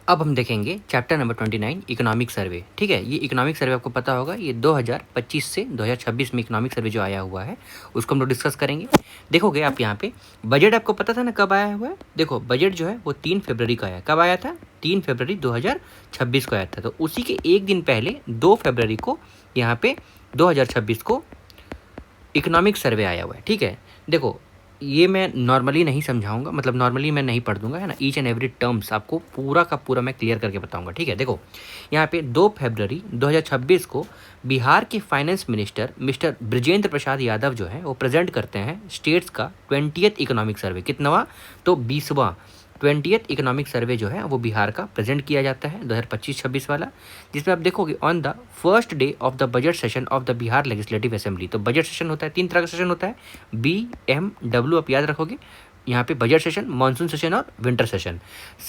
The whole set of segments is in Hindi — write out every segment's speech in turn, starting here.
अब हम देखेंगे चैप्टर नंबर 29 इकोनॉमिक सर्वे। ठीक है, ये इकोनॉमिक सर्वे आपको पता होगा, ये 2025 से 2026 में इकोनॉमिक सर्वे जो आया हुआ है उसको हम लोग डिस्कस करेंगे। देखोगे आप यहाँ पे बजट आपको पता था ना कब आया हुआ है। देखो बजट जो है वो 3 फरवरी को आया। कब आया था? 3 फरवरी 2026 को आया था। तो उसी के एक दिन पहले 2 फरवरी को यहाँ पे 2026 को इकोनॉमिक सर्वे आया हुआ है। ठीक है, देखो ये मैं नॉर्मली नहीं समझाऊंगा, मतलब नॉर्मली मैं नहीं पढ़ दूंगा, है ना। ईच एंड एवरी टर्म्स आपको पूरा का पूरा मैं क्लियर करके बताऊंगा। ठीक है, देखो यहाँ पे 2 फरवरी 2026 को बिहार के finance minister mister Brajendra Prasad Yadav जो है वो प्रेजेंट करते हैं स्टेट्स का 20th इकोनॉमिक सर्वे। कितनवा? तो 20वां 20th इकोनॉमिक सर्वे जो है वो बिहार का प्रेजेंट किया जाता है 2025-26 वाला, जिसमें आप देखोगे on the first day of the budget session of the Bihar legislative assembly. तो बजट सेशन होता है, 3 तरह का सेशन होता है, BMW आप याद रखोगे। यहाँ पे बजट सेशन, मानसून सेशन और विंटर सेशन।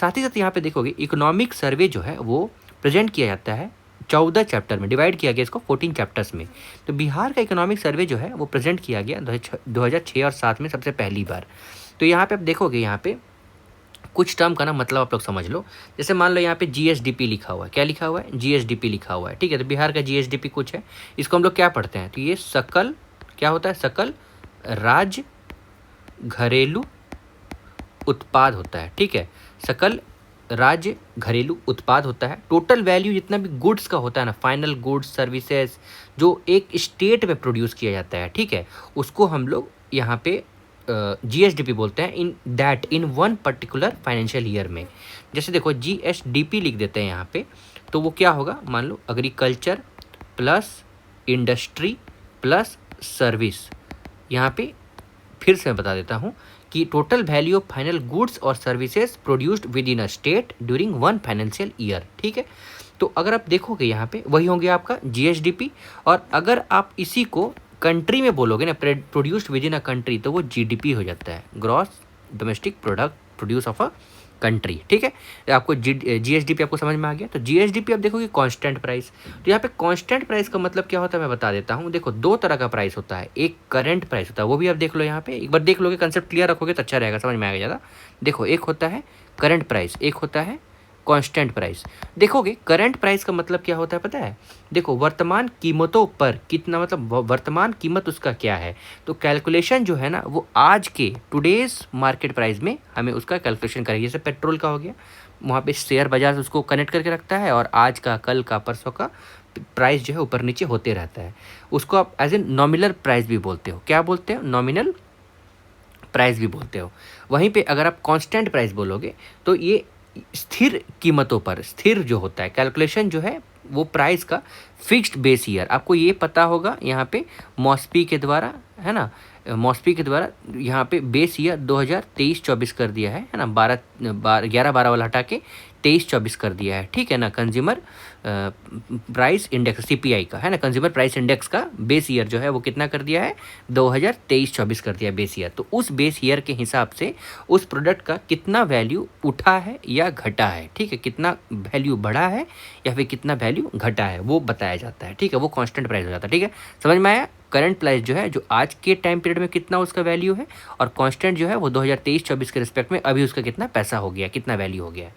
साथ ही साथ यहाँ पे देखोगे इकोनॉमिक सर्वे जो है वो प्रेजेंट किया जाता है 14 चैप्टर में, डिवाइड किया गया इसको 14 चैप्टर्स में। तो बिहार का इकोनॉमिक सर्वे जो है वो प्रेजेंट किया गया 2006 और 7 में सबसे पहली बार। तो यहाँ पे आप देखोगे यहाँ पे कुछ टर्म का ना मतलब आप लोग समझ लो। जैसे मान लो यहाँ पे GSDP लिखा हुआ है। क्या लिखा हुआ है? GSDP लिखा हुआ है। ठीक है, तो बिहार का GSDP कुछ है, इसको हम लोग क्या पढ़ते हैं? तो ये सकल क्या होता है? सकल राज्य घरेलू उत्पाद होता है। ठीक है, सकल राज्य घरेलू उत्पाद होता है। टोटल वैल्यू जितना भी गुड्स का होता है ना, फाइनल गुड्स सर्विसेज जो एक स्टेट में प्रोड्यूस किया जाता है, ठीक है, उसको हम लोग यहाँ पे GSDP बोलते हैं in one particular financial year में। जैसे देखो GSDP लिख देते हैं यहाँ पे, तो वो क्या होगा? मान लो agriculture plus industry plus service. यहाँ पे फिर से मैं बता देता हूँ कि total value of final goods और services produced within a state during one financial year. ठीक है, तो अगर आप देखोगे यहाँ पे वही होंगे आपका GSDP, और अगर आप इसी को कंट्री में बोलोगे ना, produced within a country, तो वो GDP हो जाता है, gross domestic product produce of a country. ठीक है, आपको GSDP आपको समझ में आ गया। तो GSDP आप देखोगे कांस्टेंट प्राइस। तो यहाँ पे कांस्टेंट प्राइस का मतलब क्या होता है मैं बता देता हूँ। देखो 2 तरह का प्राइस होता है, एक करंट प्राइस होता है, वो भी आप देख लो यहाँ पे, एक बार देख लोगे, कंसेप्ट क्लियर रखोगे तो अच्छा रहेगा, समझ में आएगा ज़्यादा। देखो एक होता है करंट प्राइस, एक होता है कांस्टेंट प्राइस। देखोगे करंट प्राइस का मतलब क्या होता है पता है? देखो वर्तमान कीमतों पर कितना, मतलब वर्तमान कीमत उसका क्या है। तो कैलकुलेशन जो है ना वो आज के टुडेज मार्केट प्राइस में हमें उसका कैलकुलेशन करेंगे। जैसे पेट्रोल का हो गया, वहाँ पे शेयर बाजार उसको कनेक्ट करके रखता है, और आज का, कल का, परसों का प्राइस जो है ऊपर नीचे होते रहता है। उसको आप एज ए नॉमिनल प्राइस भी बोलते हो। क्या बोलते हो? नॉमिनल प्राइस भी बोलते हो। वहीं पे अगर आप कांस्टेंट प्राइस बोलोगे तो ये स्थिर कीमतों पर, स्थिर जो होता है कैलकुलेशन जो है वो प्राइस का फिक्स्ड बेस ईयर। आपको ये पता होगा यहाँ पे मॉस्पी के द्वारा, है ना, मॉस्पी के द्वारा यहाँ पे बेस ईयर 2023-24 कर दिया है ना, 11-12 वाला हटा के 23-24 कर दिया है। ठीक है ना, कंज्यूमर प्राइस इंडेक्स CPI का, है ना, कंज्यूमर प्राइस इंडेक्स का बेस ईयर जो है वो कितना कर दिया है? 2023-24 कर दिया बेस ईयर। तो उस बेस ईयर के हिसाब से उस प्रोडक्ट का कितना वैल्यू उठा है या घटा है, ठीक है, कितना वैल्यू बढ़ा है या फिर कितना वैल्यू घटा है, वो बताया जाता है। ठीक है, वो कांस्टेंट प्राइस हो जाता है। ठीक है, समझ में आया? करंट प्राइस जो है जो आज के टाइम पीरियड में कितना उसका वैल्यू है, और कांस्टेंट जो है वो 2023-24 के रिस्पेक्ट में अभी उसका कितना पैसा हो गया, कितना वैल्यू हो गया।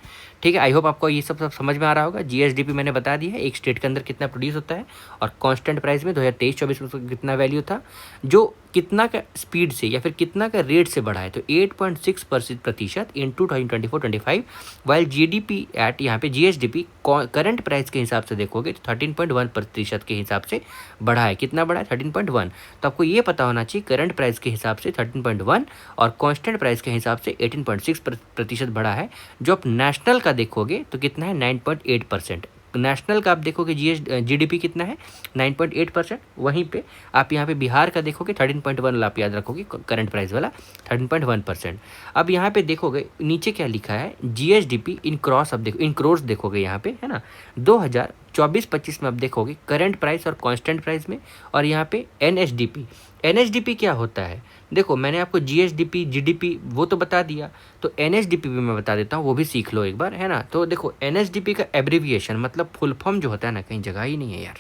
ठीक है, आई होप आपको ये सब समझ में आ रहा होगा। GSDP मैंने बता दिया है एक स्टेट के अंदर कितना प्रोड्यूस होता है, और कांस्टेंट प्राइस में 2023-24 में उसका कितना वैल्यू था, जो कितना का स्पीड से या फिर कितना का रेट से बढ़ा है। तो 8.6% इन 2024-25, वाइल GDP एट, यहाँ पे GSDP करंट प्राइस के हिसाब से देखोगे तो 13.1% के हिसाब से बढ़ा है। कितना बढ़ा है? 13.1। तो आपको ये पता होना चाहिए करंट प्राइस के हिसाब से 13.1 और कांस्टेंट प्राइस के हिसाब से 18.6% बढ़ा है। जो आप नेशनल का देखोगे तो कितना है? 9.8%। नेशनल का आप देखोगे GDP कितना है? 9.8%। वहीं पे आप यहाँ पे बिहार का देखोगे 13.1, आप याद रखोगे करंट प्राइस वाला 13.1%। अब यहाँ पे देखोगे नीचे क्या लिखा है? GSDP इन क्रॉस, अब देखो इन क्रोर्स देखोगे यहाँ पे, है ना, 2024-25 में आप देखोगे करंट प्राइस और कांस्टेंट प्राइस में, और यहाँ पे NSDP क्या होता है? देखो मैंने आपको GSDP GDP वो तो बता दिया, तो NSDP भी मैं बता देता हूँ, वो भी सीख लो एक बार, है ना। तो देखो NSDP का एब्रीविएशन मतलब फुल फॉर्म जो होता है ना, कहीं जगह ही नहीं है यार,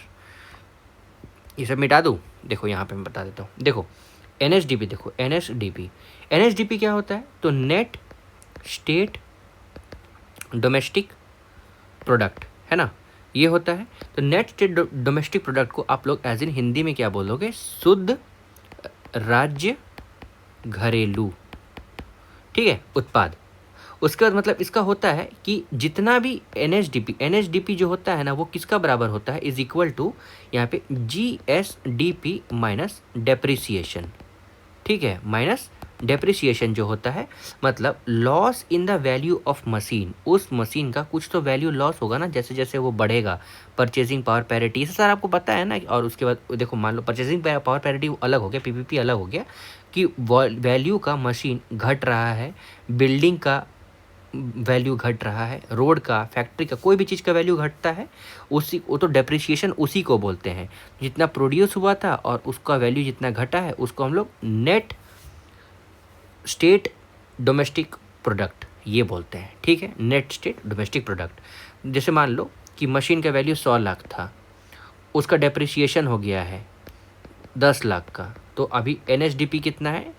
ये सब मिटा दूँ। देखो यहाँ पे मैं बता देता हूँ। देखो NSDP, देखो NSDP क्या होता है? तो नेट स्टेट डोमेस्टिक प्रोडक्ट, है ना, ये होता है। तो नेट स्टेट डोमेस्टिक प्रोडक्ट को आप लोग एज इन हिंदी में क्या बोलोगे, शुद्ध राज्य घरेलू, ठीक है, उत्पाद। उसके बाद मतलब इसका होता है कि जितना भी एनएसडीपी जो होता है ना, वो किसका बराबर होता है, इज इक्वल टू यहाँ पे जीएसडीपी माइनस डेप्रिसिएशन, ठीक है, माइनस डेप्रिसिएशन जो होता है मतलब loss in the value of machine, उस मशीन का कुछ तो वैल्यू लॉस होगा ना जैसे जैसे वो बढ़ेगा, परचेजिंग पावर पैरिटी, ये सारा आपको पता है ना। और उसके बाद देखो मान लो परचेजिंग पावर पैरिटी अलग हो गया, पीपीपी अलग हो गया, कि वैल्यू का मशीन घट रहा है, बिल्डिंग का वैल्यू घट रहा है, रोड का, फैक्ट्री का, कोई भी चीज़ का वैल्यू घटता है, उसी वो तो डेप्रिसिएशन उसी को बोलते हैं। जितना प्रोड्यूस हुआ था और उसका वैल्यू जितना घटा है उसको हम लोग नेट स्टेट डोमेस्टिक प्रोडक्ट ये बोलते हैं, ठीक है, नेट स्टेट डोमेस्टिक प्रोडक्ट। जैसे मान लो कि मशीन का वैल्यू 100 लाख था, उसका डेप्रिसिएशन हो गया है 10 लाख का, तो अभी एनएसडीपी कितना है,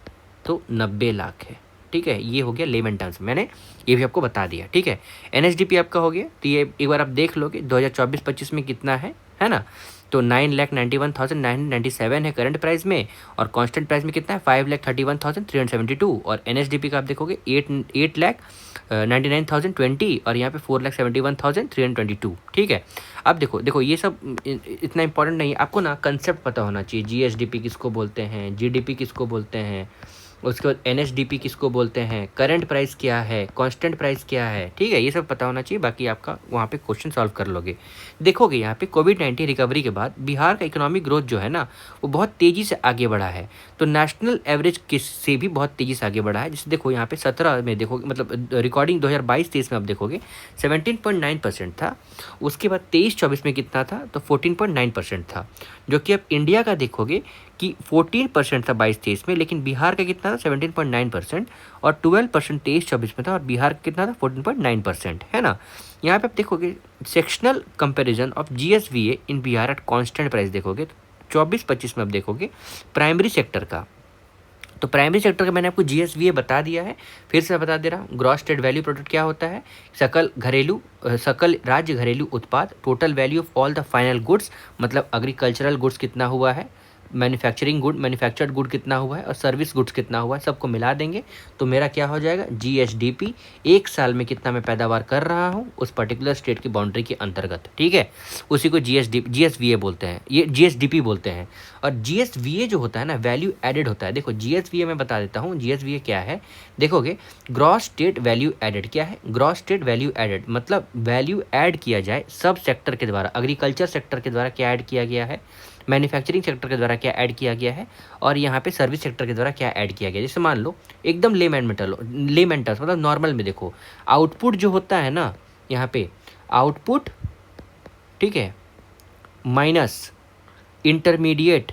तो 90 लाख है, ठीक है। ये हो गया लेमन टर्म्स, मैंने ये भी आपको बता दिया, ठीक है। एनएसडीपी आपका हो गया, तो ये एक बार आप देख लोगे 2024-25 में कितना है ना, तो 9,91,997 है करंट प्राइस में, और कांस्टेंट प्राइस में कितना है 5,31,372, और एनएसडीपी का आप देखोगे 8,99,020, और यहाँ पे 4,71,322, ठीक है। अब देखो ये सब इतना इंपॉर्टेंट नहीं है, आपको ना कंसेप्ट पता होना चाहिए, जीएसडीपी किसको बोलते हैं, जीडीपी किसको बोलते हैं, उसके बाद एनएसडीपी किसको बोलते हैं, करंट प्राइस क्या है, कांस्टेंट प्राइस क्या है, ठीक है, ये सब पता होना चाहिए। बाकी आपका वहाँ पे क्वेश्चन सॉल्व कर लोगे। देखोगे यहाँ पे कोविड-19 रिकवरी के बाद बिहार का इकोनॉमिक ग्रोथ जो है ना, वो बहुत तेज़ी से आगे बढ़ा है, तो नेशनल एवरेज से भी बहुत तेज़ी से आगे बढ़ा है। जैसे देखो यहाँ पे 17 में देखोगे, मतलब रिकॉर्डिंग 2022-23 में आप देखोगे 17.9% था, उसके बाद 23-24 में कितना था, तो 14.9% था, जो कि अब इंडिया का देखोगे कि 14% था 22-23 में, लेकिन बिहार का कितना था 17.9%, और 12% 23-24 में था, और बिहार का कितना था 14.9%, है ना। यहाँ पे आप देखोगे sectional comparison of GSVA in Bihar at constant price देखोगे, तो 24-25 में आप देखोगे प्राइमरी सेक्टर का, तो प्राइमरी सेक्टर का मैंने आपको जीएसवीए बता दिया है, फिर से बता दे रहा हूँ। ग्रॉस स्टेट वैल्यू प्रोडक्ट क्या होता है, सकल राज्य घरेलू उत्पाद, total value of all the final goods, मतलब एग्रीकल्चरल गुड्स कितना हुआ है, मैन्युफैक्चर्ड गुड कितना हुआ है, और सर्विस गुड्स कितना हुआ है, सबको मिला देंगे तो मेरा क्या हो जाएगा, जीएसडीपी, एक साल में कितना मैं पैदावार कर रहा हूँ उस पर्टिकुलर स्टेट की बाउंड्री के अंतर्गत, ठीक है, उसी को जीएसवीए बोलते हैं, ये जीएसडीपी बोलते हैं। और जीएसवीए जो होता है ना, वैल्यू एडेड होता है। देखो जीएसवीए मैं बता देता हूँ, जीएसवीए क्या है, देखोगे ग्रॉस स्टेट वैल्यू एडेड क्या है, ग्रॉस स्टेट वैल्यू एडेड मतलब वैल्यू ऐड किया जाए सब सेक्टर के द्वारा, एग्रीकल्चर सेक्टर के द्वारा क्या ऐड किया गया है, मैन्युफैक्चरिंग सेक्टर के द्वारा क्या ऐड किया गया है, और यहाँ पे सर्विस सेक्टर के द्वारा क्या ऐड किया गया है। जैसे मान लो एकदम लेमैन टर्म्स मतलब नॉर्मल में देखो, आउटपुट जो होता है ना, यहाँ पे आउटपुट, ठीक है, माइनस इंटरमीडिएट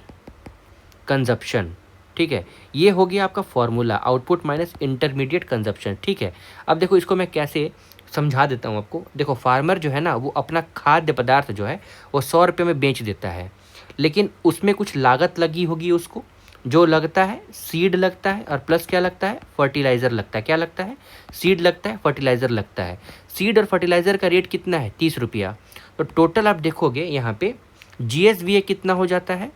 कंजप्शन, ठीक है, ये हो गया आपका formula, output minus intermediate consumption, ठीक है। अब देखो इसको मैं कैसे समझा देता हूँ आपको। देखो फार्मर जो है ना, वो अपना खाद्य पदार्थ जो है वो 100 रुपये में बेच देता है, लेकिन उसमें कुछ लागत लगी होगी उसको, जो लगता है सीड लगता है, और प्लस क्या लगता है, फर्टिलाइज़र लगता है। क्या लगता है, सीड लगता है, फर्टिलाइज़र लगता है। सीड और फर्टिलाइज़र का रेट कितना है, 30 रुपया। तो टोटल आप देखोगे यहाँ पे जीएसवीए कितना हो जाता है,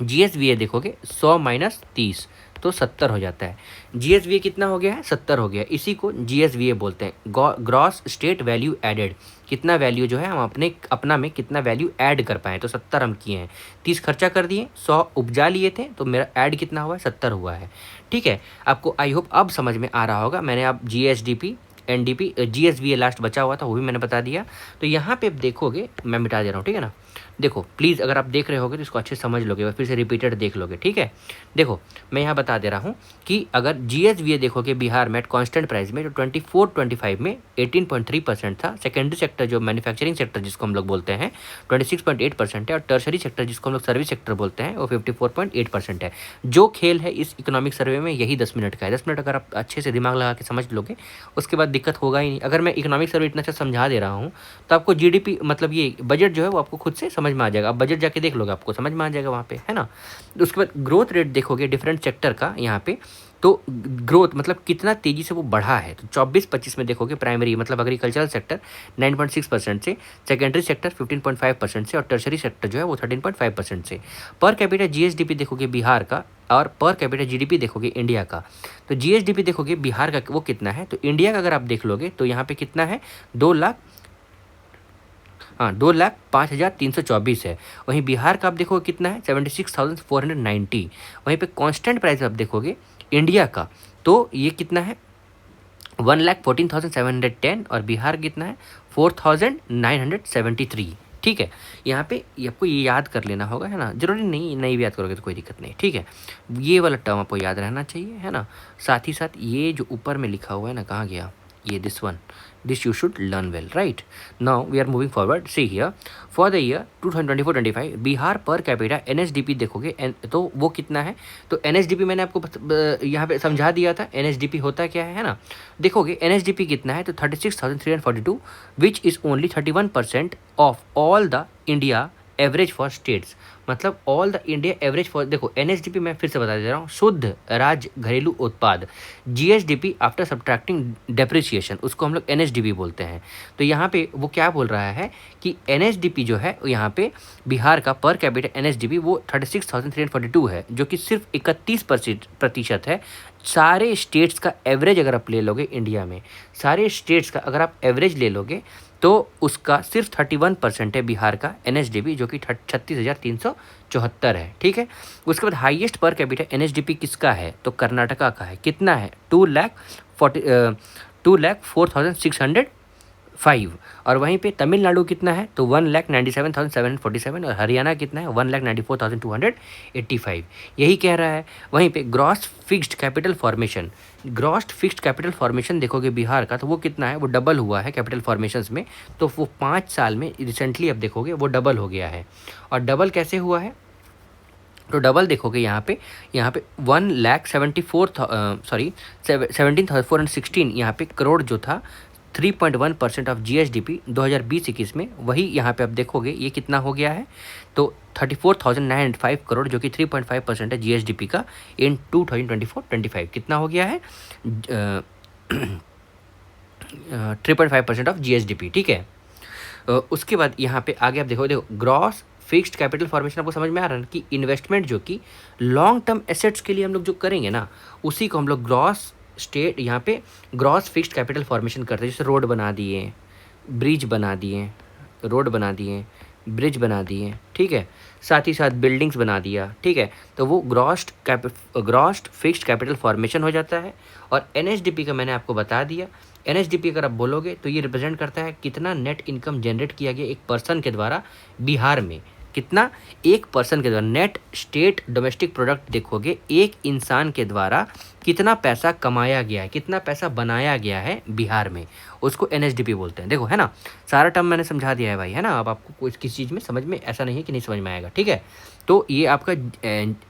जीएसवीए देखोगे 100 माइनस 30 तो 70 हो जाता है। जीएसवीए कितना हो गया है, 70 हो गया। इसी को जीएसवीए बोलते हैं, ग्रॉस स्टेट वैल्यू एडेड, कितना वैल्यू जो है हम अपना में कितना वैल्यू ऐड कर पाए, तो 70 हम किए हैं, 30 खर्चा कर दिए, 100 उपजा लिए थे, तो मेरा ऐड कितना हुआ है, 70 हुआ है, ठीक है। आपको आई होप अब समझ में आ रहा होगा। मैंने अब जीएसडीपी, एनडीपी, जीएसवीए लास्ट बचा हुआ था वो भी मैंने बता दिया। तो यहाँ पे देखोगे, मैं मिटा दे रहा हूँ, ठीक है ना। देखो प्लीज़ अगर आप देख रहे होगे तो इसको अच्छे से समझ लोगे, फिर से रिपीटेड देख लोगे, ठीक है। देखो मैं यहाँ बता दे रहा हूँ कि अगर जीएसवीए देखोगे बिहार में कांस्टेंट प्राइस में, तो 24-25 में 18.3% था। सेकेंडरी सेक्टर जो मैन्युफैक्चरिंग सेक्टर जिसको हम लोग बोलते हैं 26.8% है, और टर्शरी सेक्टर जिसको हम लोग सर्विस सेक्टर बोलते हैं वो 54.8% है। जो खेल है इस इकोनॉमिक सर्वे में यही 10 मिनट का है। 10 मिनट अगर आप अच्छे से दिमाग लगा के समझ लोगे उसके बाद दिक्कत होगा ही नहीं। अगर मैं इकोनॉमिक सर्वे इतना अच्छा समझा दे रहा हूँ तो आपको जीडीपी मतलब ये बजट जो है वो आपको खुद से समझ में आ जाएगा। आप बजट जाके देख लोगे, आपको समझ में आ जाएगा वहाँ पे, है ना। उसके बाद ग्रोथ रेट देखोगे डिफरेंट सेक्टर का, यहाँ पे तो ग्रोथ मतलब कितना तेज़ी से वो बढ़ा है। तो 24-25 में देखोगे प्राइमरी मतलब एग्रीकल्चरल सेक्टर 9.6% से, सेकेंडरी सेक्टर 15.5% से और टर्शरी सेक्टर जो है वो 13.5% से। पर कैपिटा जीएसडीपी देखोगे बिहार का और पर कैपिटा जीडीपी देखोगे इंडिया का। तो जीएसडीपी देखोगे बिहार का वो कितना है, तो इंडिया का अगर आप देख लोगे तो यहाँ पे कितना है 2,05,324 है। वहीं बिहार का आप देखोगे कितना है 76,490। वहीं पे कांस्टेंट प्राइस आप देखोगे इंडिया का तो ये कितना है 1,14,710 और बिहार कितना है 4,973। ठीक है, यहाँ पे आपको ये याद कर लेना होगा, है ना, जरूरी नहीं भी याद करोगे तो कोई दिक्कत नहीं। ठीक है, ये वाला टर्म आपको याद रहना चाहिए, है ना। साथ ही साथ ये जो ऊपर में लिखा हुआ है ना, कहाँ गया ये, this you should learn well, right? Now we are moving forward. See here, for the year 2024-25 Bihar per capita NSDP देखोगे तो वो कितना है, तो एनएसडीपी मैंने आपको यहाँ पे समझा दिया था एनएसडीपी होता क्या है ना। देखोगे एनएसडीपी कितना है तो 36,342 which is only 31% of all the India average for states. मतलब all the India average for, देखो एनएसडीपी मैं फिर से बता दे रहा हूँ, शुद्ध राज्य घरेलू उत्पाद। जीएसडीपी आफ्टर सब्ट्रैक्टिंग डेप्रिसिएशन, उसको हम लोग एनएसडीपी बोलते हैं। तो यहाँ पे वो क्या बोल रहा है कि एनएसडीपी जो है यहाँ पे बिहार का पर कैपिटा एनएसडीपी वो 36,342 है, जो कि सिर्फ 31% है सारे स्टेट्स का एवरेज। अगर आप ले लोगे इंडिया में सारे स्टेट्स का अगर आप एवरेज ले लोगे तो उसका सिर्फ 31% है बिहार का एनएसडीपी, जो कि 36,374 है। ठीक है, उसके बाद हाईएस्ट पर कैपिटा एनएसडीपी किसका है तो कर्नाटका का है। कितना है 2,04,605। और वहीं पे तमिलनाडु कितना है तो 1,97,747 और हरियाणा कितना है 1,94,285। यही कह रहा है। वहीं पे ग्रॉस फिक्स्ड कैपिटल फॉर्मेशन देखोगे बिहार का तो वो कितना है, वो डबल हुआ है कैपिटल फॉर्मेशंस में। तो वो 5 साल में रिसेंटली अब देखोगे वो डबल हो गया है। और डबल कैसे हुआ है तो डबल देखोगे यहाँ पे 17,416 यहाँ पे करोड़ जो था 3.1% ऑफ जीएसडीपी 2020-21 में, वही यहाँ पे आप देखोगे ये कितना हो गया है तो 34,905 करोड़, जो कि 3.5% है जीएसडीपी का इन 2024-25। कितना हो गया है 3.5% ऑफ जीएसडीपी। ठीक है, उसके बाद यहाँ पे आगे आप देखो ग्रॉस फिक्स्ड कैपिटल फॉर्मेशन आपको समझ में आ रहा है कि इन्वेस्टमेंट जो कि लॉन्ग टर्म एसेट्स के लिए हम लोग जो करेंगे ना, उसी को हम लोग ग्रॉस यहाँ पे ग्रॉस फिक्स्ड कैपिटल फॉर्मेशन करते हैं। जैसे रोड बना दिए, ब्रिज बना दिए, ब्रिज बना दिए, ठीक है, साथ ही साथ बिल्डिंग्स बना दिया, ठीक है, तो वो ग्रॉस फिक्स्ड कैपिटल फॉर्मेशन हो जाता है। और एनएसडीपी का मैंने आपको बता दिया। एनएसडीपी अगर आप बोलोगे तो ये रिप्रेजेंट करता है कितना नेट इनकम जनरेट किया गया एक पर्सन के द्वारा बिहार में। कितना, एक पर्सन के द्वारा नेट स्टेट डोमेस्टिक प्रोडक्ट देखोगे एक इंसान के द्वारा कितना पैसा कमाया गया है, कितना पैसा बनाया गया है बिहार में, उसको एनएसडीपी बोलते हैं। देखो है ना, सारा टर्म मैंने समझा दिया है भाई, है ना। अब आपको कोई किसी चीज़ में समझ में ऐसा नहीं है कि नहीं समझ में आएगा। ठीक है, तो ये आपका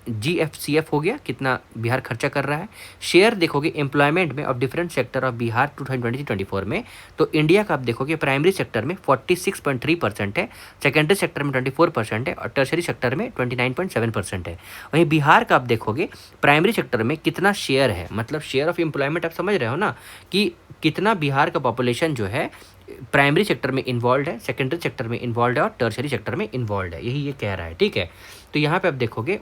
जीएफसीएफ हो गया, कितना बिहार खर्चा कर रहा है। शेयर देखोगे एम्प्लॉयमेंट में of different sector of Bihar 2023-24 में, तो इंडिया का आप देखोगे प्राइमरी सेक्टर में 46.3% है, सेकेंडरी सेक्टर में 24% है और टर्शरी सेक्टर में 29.7% है। वहीं बिहार का आप देखोगे प्राइमरी सेक्टर में कितना शेयर है, मतलब शेयर ऑफ एम्प्लॉयमेंट आप समझ रहे हो ना कि कितना बिहार का पॉपुलेशन जो है प्राइमरी सेक्टर में इन्वॉल्व है, सेकेंडरी सेक्टर में इन्वॉल्व है और टर्शरी सेक्टर में इन्वॉल्व है, यही ये कह रहा है। ठीक है, तो यहाँ पे आप देखोगे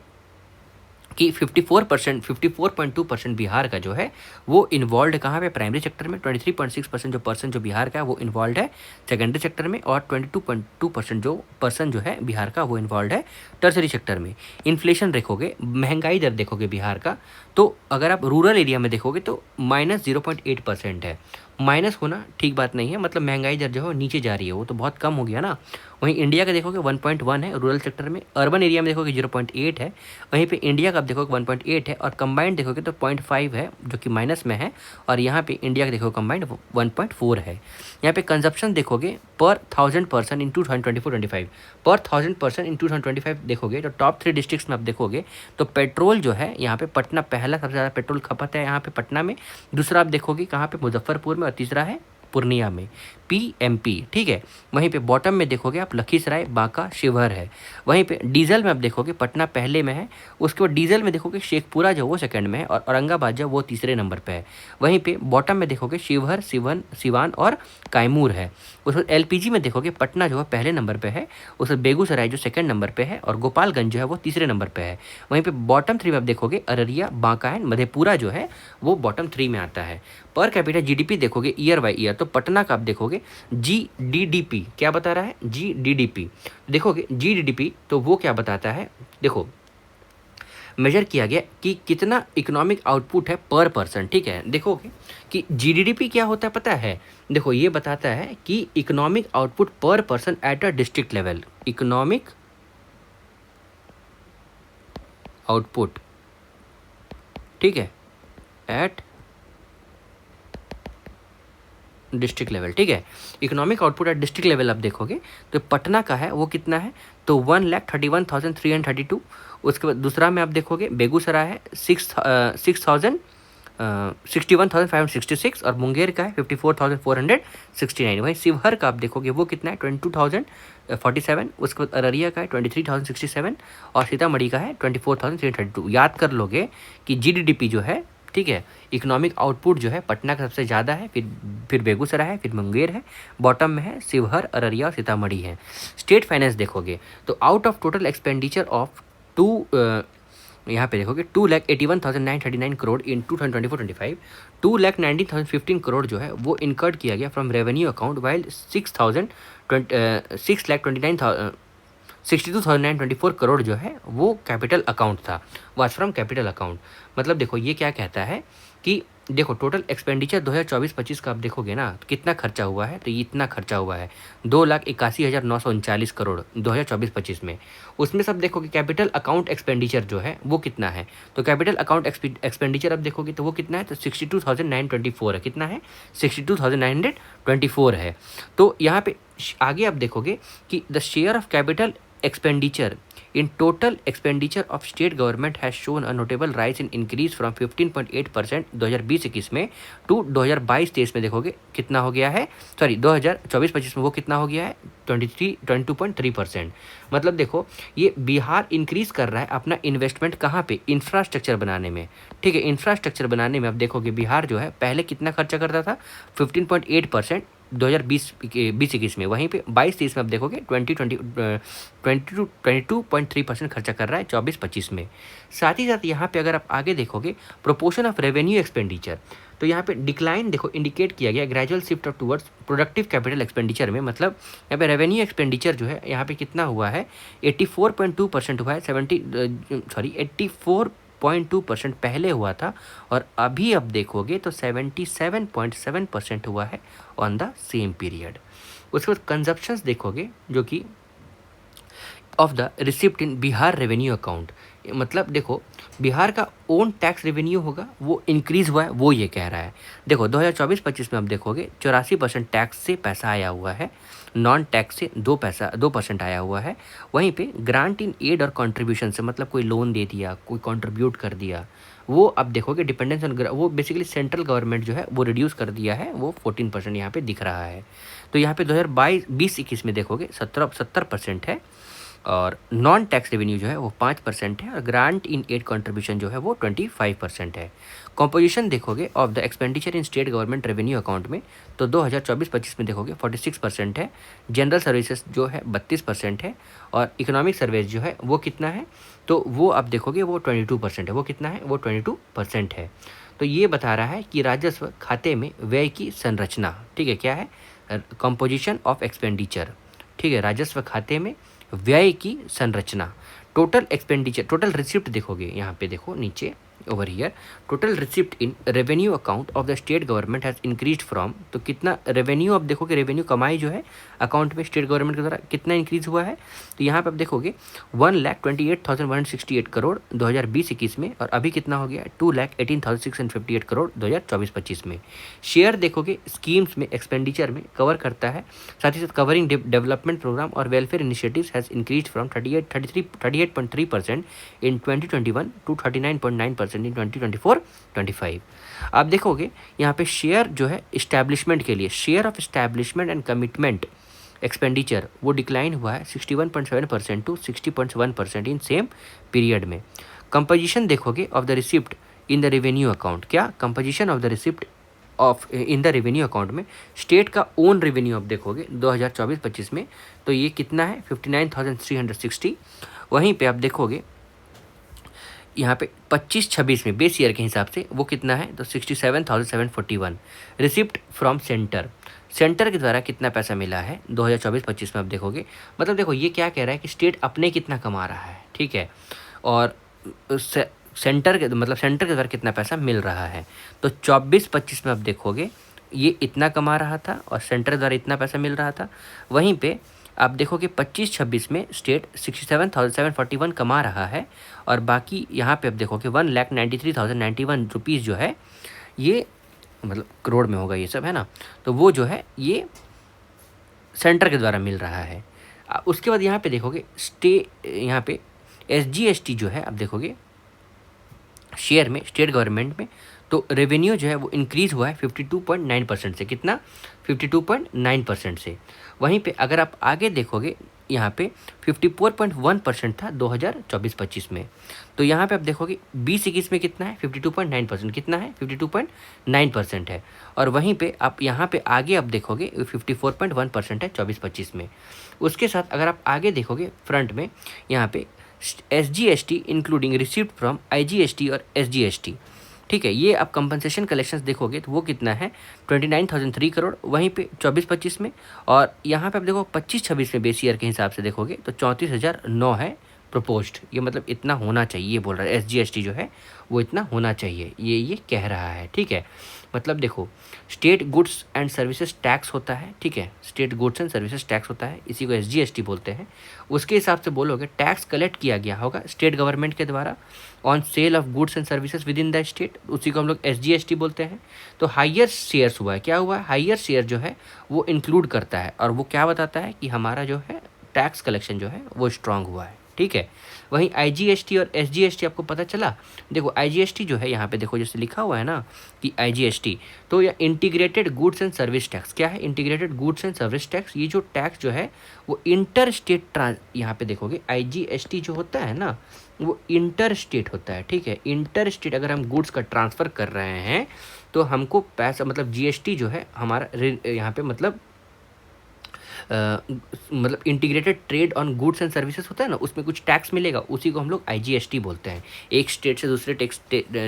कि 54.2% बिहार का जो है वो इन्वॉल्व है कहाँ पे, प्राइमरी सेक्टर में। 23.6% जो पर्सन जो बिहार का है वो इन्वॉल्व है सेकेंडरी सेक्टर में और 22.2% जो पर्सन जो है बिहार का वो इन्वॉल्व है टर्सरी सेक्टर में। इन्फ्लेशन देखोगे, महंगाई दर देखोगे बिहार का, तो अगर आप रूरल एरिया में देखोगे तो -0.8% है। माइनस होना ठीक बात नहीं है, मतलब महंगाई दर जो है नीचे जा रही है, वो तो बहुत कम हो गया ना। वहीं इंडिया का देखोगे 1.1 है रूरल सेक्टर में, अर्बन एरिया में देखोगे 0.8 है, वहीं पे इंडिया का आप देखोगे 1.8 है और कंबाइंड देखोगे तो 0.5 है जो कि माइनस में है, और यहाँ पे इंडिया का देखोगे कंबाइंड 1.4 है। यहाँ पे कंजप्शन देखोगे पर 1000 पर्सन इन 2024-25, पर 1000 पर्सन इन 2025 देखोगे तो टॉप 3 डिस्ट्रिक्ट्स में आप देखोगे तो पेट्रोल जो है यहाँ पे पटना पहला सबसे ज़्यादा पेट्रोल खपत है यहाँ पे पटना में, दूसरा आप देखोगे कहाँ पे मुजफ्फरपुर में और तीसरा है पूर्णिया में, PMP, ठीक है। वहीं पे बॉटम में देखोगे आप लखीसराय, बांका, शिवहर है। वहीं पे डीजल में आप देखोगे पटना पहले में है, उसके बाद डीजल में देखोगे शेखपुरा जो वो सेकंड में है और औरंगाबाद जो वो तीसरे नंबर पे है। वहीं पे बॉटम में देखोगे शिवहर, सिवान और कैमूर है। उसके बाद LPG में देखोगे पटना जो है पहले नंबर पे है, उसके बाद बेगूसराय जो सेकंड नंबर पे है और गोपालगंज जो है वो तीसरे नंबर पे है। वहीं पे बॉटम 3 में आप देखोगे अररिया, बांका एंड मधेपुरा जो है वो बॉटम 3 में आता है। पर कैपिटल GDP देखोगे ईयर बाय ईयर, तो पटना का आप देखोगे GDDP क्या बता रहा है, GDDP देखोगे GDDP तो वो क्या बताता है, देखो मेजर किया गया कि कितना इकोनॉमिक आउटपुट है पर पर्सन, ठीक है। देखोगे कि GDDP क्या होता है पता है, देखो ये बताता है कि इकोनॉमिक आउटपुट पर person at a district level, economic output, ठीक है, एट डिस्ट्रिक्ट लेवल, ठीक है। Economic output at district level आप देखोगे तो पटना का है वो कितना है, तो 1,31,332। उसके बाद दूसरा में आप देखोगे बेगूसराय है 61,566 और मुंगेर का है 54,469। वहीं शिवहर का आप देखोगे वो कितना है 22,047। उसके बाद अररिया का है 23,067 और सीतामढ़ी का है 24,332। याद कर लोगे कि GDDP जो है, ठीक है, इकोनॉमिक आउटपुट जो है पटना का सबसे ज़्यादा है, फिर बेगूसराय है, फिर मुंगेर है, बॉटम में है शिवहर, अररिया और सीतामढ़ी है। स्टेट फाइनेंस देखोगे तो out of total expenditure of यहाँ पे देखोगे 2,81,939 करोड़ इन 2024-25, 2,19,015 करोड़ जो है वो इनकर्ड किया गया from revenue account, while 62,924 crore जो है वो कैपिटल अकाउंट था, वाज फ्रॉम कैपिटल अकाउंट। मतलब देखो ये क्या कहता है कि देखो टोटल एक्सपेंडिचर 2024-25 का आप देखोगे ना तो कितना खर्चा हुआ है, तो ये इतना खर्चा हुआ है 2,81,939 करोड़ 2024-25 में। उसमें सब देखोगे कैपिटल अकाउंट एक्सपेंडिचर जो है वो कितना है, तो कैपिटल अकाउंट एक्सपेंडिचर आप देखोगे तो वो कितना है, तो 62,924 है। कितना है, 62,924 है। तो यहाँ पे आगे आप देखोगे कि the share of capital expenditure in total expenditure of state government has shown a notable rise in increase from 15.8% 2020-21 में टू 2022-23 में देखोगे कितना हो गया है, सॉरी 2024-25 में वो कितना हो गया है 22.3%। मतलब देखो ये बिहार इंक्रीज कर रहा है अपना इन्वेस्टमेंट कहाँ पे, इंफ्रास्ट्रक्चर बनाने में, ठीक है। इंफ्रास्ट्रक्चर बनाने में आप देखोगे बिहार जो है पहले कितना खर्चा करता था 15.8% 2020-21 में, वहीं पे 22-23 में आप देखोगे 22.3% खर्चा कर रहा है 24-25 में। साथ ही साथ यहाँ पे अगर आप आगे देखोगे प्रोपोर्शन ऑफ रेवेन्यू एक्सपेंडिचर, तो यहाँ पे डिक्लाइन देखो इंडिकेट किया गया gradual shift of towards productive capital expenditure में। मतलब यहाँ पे रेवेन्यू एक्सपेंडिचर जो है यहाँ पे कितना हुआ है 84.2% हुआ है, 84.2% पहले हुआ था और अभी अब देखोगे तो 77.7% हुआ है ऑन द सेम पीरियड। उसके बाद कंजप्शंस देखोगे जो कि of the receipt in Bihar revenue account, मतलब देखो बिहार का ओन टैक्स रेवेन्यू होगा वो इंक्रीज़ हुआ है, वो ये कह रहा है। देखो 2024-25 में आप देखोगे 84% टैक्स से पैसा आया हुआ है, नॉन टैक्स से 2% आया हुआ है। वहीं पे ग्रांट इन एड और कंट्रीब्यूशन से, मतलब कोई लोन दे दिया, कोई कंट्रीब्यूट कर दिया, वो अब देखोगे डिपेंडेंस ऑन वो बेसिकली सेंट्रल गवर्नमेंट जो है वो रिड्यूस कर दिया है, वो 14% यहाँ पे दिख रहा है। तो यहाँ पे 2022-21 में देखोगे 70% है और नॉन टैक्स रेवेन्यू जो है वो 5% है और ग्रांट इन एड कंट्रीब्यूशन जो है वो 25% है। कॉम्पोजिशन देखोगे of the expenditure in state government revenue account में तो 2024-25 में देखोगे 46% है, जनरल सर्विसेज जो है 32% है और इकोनॉमिक सर्विस जो है वो कितना है, तो वो आप देखोगे वो 22% है। वो कितना है, वो 22% है। तो ये बता रहा है कि राजस्व खाते में व्यय की संरचना, ठीक है, क्या है, कंपोजिशन ऑफ एक्सपेंडिचर, ठीक है, राजस्व खाते में व्यय की संरचना। टोटल एक्सपेंडिचर, टोटल रिसिप्ट देखोगे यहाँ पे देखो नीचे over here, total receipt in revenue account of the state government has increased from, तो कितना रेवेन्यू आप देखोगे, रेवेन्यू कमाई जो है अकाउंट में स्टेट गवर्नमेंट के द्वारा कितना इंक्रीज हुआ है, तो यहाँ पे आप देखोगे 1,28,168 करोड़ 2020-21 में और अभी कितना हो गया 2,18,658 करोड़ 2024-25 में। शेयर देखोगे स्कीम्स में एक्सपेंडिचर में कवर करता है, साथ ही साथ कवरिंग डेवलपमेंट प्रोग्राम और welfare initiatives has increase from 38.3% in 2021 to 39.9% 7% in 2024-25। आप देखोगे यहाँ पे शेयर जो है इस्टेब्लिशमेंट के लिए, share of establishment and commitment expenditure वो डिक्लाइन हुआ है 61.7% टू 60.1% इन सेम पीरियड में। कंपोजिशन देखोगे of the receipt in the revenue account, क्या composition of the receipt of in the revenue account में स्टेट का ओन रेवेन्यू आप देखोगे 2024-25 में तो ये कितना है 59,360। वहीं पे आप देखोगे यहाँ पे 25-26 में बेस ईयर के हिसाब से वो कितना है तो 67,741। रिसिप्ट फ्रॉम सेंटर, सेंटर के द्वारा कितना पैसा मिला है 2024-25 में आप देखोगे, मतलब देखो ये क्या कह रहा है कि स्टेट अपने कितना कमा रहा है, ठीक है, और सेंटर के मतलब सेंटर के द्वारा कितना पैसा मिल रहा है। तो 24-25 में आप देखोगे ये इतना कमा रहा था और सेंटर द्वारा इतना पैसा मिल रहा था। वहीं पे आप देखोगे 25-26 में स्टेट 67,741 कमा रहा है और बाकी यहाँ पे आप देखोगे 1,93,091 रुपीज़ जो है ये मतलब करोड़ में होगा ये सब, है ना, तो वो जो है ये सेंटर के द्वारा मिल रहा है। उसके बाद यहाँ पे देखोगे यहाँ पे SGST जो है आप देखोगे शेयर में स्टेट गवर्नमेंट में, तो रेवेन्यू जो है वो इंक्रीज़ हुआ है 52.9% से, कितना 52.9% से। वहीं पे अगर आप आगे देखोगे यहाँ पे 54.1% था 2024-25 में, तो यहाँ पे आप देखोगे 20-21 में कितना है 52.9%, कितना है 52.9% है। और वहीं पे आप यहाँ पे आगे आप देखोगे 54.1% है 24-25 में। उसके साथ अगर आप आगे देखोगे फ्रंट में यहाँ पे SGST including received from IGST और SGST, ठीक है, ये आप कंपनसेशन कलेक्शंस देखोगे तो वो कितना है 29,003 करोड़ वहीं पे 24-25 में। और यहाँ पे आप देखो 25-26 में बेस ईयर के हिसाब से देखोगे तो 34,009 है प्रपोज्ड, ये मतलब इतना होना चाहिए, ये बोल रहा है SGST जो है वो इतना होना चाहिए, ये कह रहा है, ठीक है। मतलब देखो state goods and services tax होता है, ठीक है, state goods and services tax होता है, इसी को SGST बोलते हैं। उसके हिसाब से बोलोगे टैक्स कलेक्ट किया गया होगा स्टेट गवर्नमेंट के द्वारा on sale of goods and services with in the state, उसी को हम लोग SGST बोलते हैं। तो हायर शेयर्स हुआ है, क्या हुआ है, हायर शेयर जो है वो इंक्लूड करता है और वो क्या बताता है कि हमारा जो है टैक्स कलेक्शन जो है वो स्ट्रांग हुआ है, ठीक है। वहीं IGST और SGST आपको पता चला, देखो IGST जो है यहाँ पे देखो जैसे लिखा हुआ है ना कि IGST, तो यह integrated goods and service tax, क्या है integrated goods and service tax, ये जो टैक्स जो है वो इंटर स्टेट यहाँ पे देखोगे IGST जो होता है ना वो इंटर स्टेट होता है, ठीक है। इंटर स्टेट अगर हम गुड्स का ट्रांसफ़र कर रहे हैं तो हमको पैसा मतलब GST जो है हमारा यहाँ पे मतलब integrated trade on goods and services होता है ना, उसमें कुछ टैक्स मिलेगा, उसी को हम लोग IGST बोलते हैं। एक स्टेट से दूसरे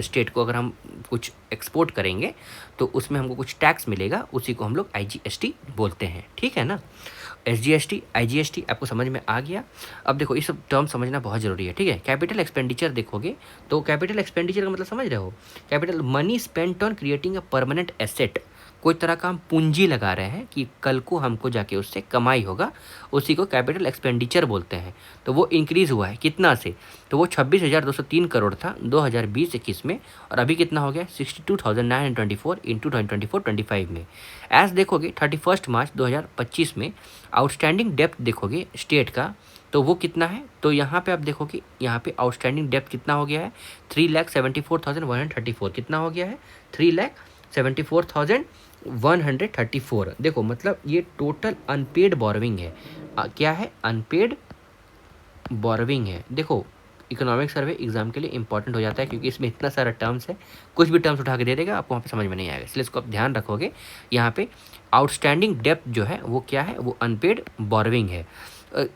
स्टेट को अगर हम कुछ एक्सपोर्ट करेंगे तो उसमें हमको कुछ टैक्स मिलेगा, उसी को हम लोग IGST बोलते हैं, ठीक है ना। SGST IGST आपको समझ में आ गया। अब देखो ये सब टर्म समझना बहुत ज़रूरी है, ठीक है। कैपिटल एक्सपेंडिचर देखोगे तो कैपिटल एक्सपेंडिचर का मतलब समझ रहे हो, capital money spent on creating a permanent asset, कोई तरह का हम पूंजी लगा रहे हैं कि कल को हमको जाके उससे कमाई होगा, उसी को कैपिटल एक्सपेंडिचर बोलते हैं। तो वो इंक्रीज़ हुआ है कितना से, तो वो 26,203 करोड़ था 2020-21 में और अभी कितना हो गया 62,924 इंटू 2024-25 में। एज देखोगे 31 मार्च 2025 में आउटस्टैंडिंग डेप्थ देखोगे स्टेट का तो वो कितना है, तो यहाँ पे आप देखोगे यहाँ पे आउटस्टैंडिंग डेप्थ कितना हो गया है 3,74,134, कितना हो गया है 3,74,134। देखो मतलब ये टोटल अनपेड बोरोविंग है, क्या है अनपेड बोरोविंग है। देखो इकोनॉमिक सर्वे एग्जाम के लिए इंपॉर्टेंट हो जाता है क्योंकि इसमें इतना सारा टर्म्स है, कुछ भी टर्म्स उठा के दे देगा आपको वहाँ पे समझ में नहीं आएगा, इसलिए इसको आप ध्यान रखोगे। यहाँ पे आउटस्टैंडिंग डेप्थ जो है वो क्या है, वो अनपेड बोरोविंग है।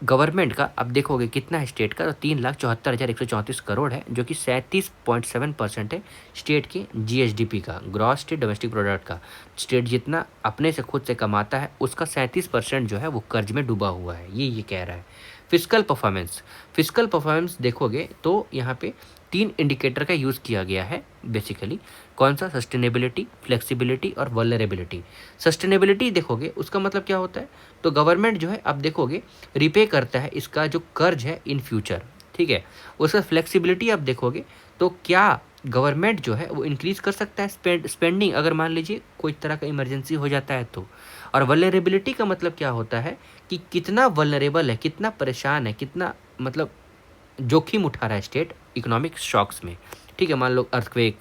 गवर्नमेंट का अब देखोगे कितना है स्टेट का, तो 3,74,134 करोड़ है जो कि 37.7% है स्टेट के GSDP का, ग्रॉस स्टेट डोमेस्टिक प्रोडक्ट का। स्टेट जितना अपने से खुद से कमाता है उसका 37% जो है वो कर्ज में डूबा हुआ है, ये कह रहा है। फिस्कल परफॉर्मेंस देखोगे तो यहाँ पे 3 इंडिकेटर का यूज़ किया गया है बेसिकली, कौन सा, सस्टेनेबिलिटी, फ्लेक्सिबिलिटी और वल्नरेबिलिटी। सस्टेनेबिलिटी देखोगे उसका मतलब क्या होता है, तो गवर्नमेंट जो है अब देखोगे रिपे करता है इसका जो कर्ज है इन फ्यूचर, ठीक है। उसका फ्लेक्सिबिलिटी आप देखोगे तो क्या गवर्नमेंट जो है वो इंक्रीज़ कर सकता है स्पेंडिंग अगर मान लीजिए कोई तरह का इमरजेंसी हो जाता है तो। और वल्नरेबिलिटी का मतलब क्या होता है कि कितना वल्नरेबल है, कितना परेशान है, कितना मतलब जोखिम उठा रहा है स्टेट इकोनॉमिक शॉक्स में, ठीक है, मान लो अर्थक्वेक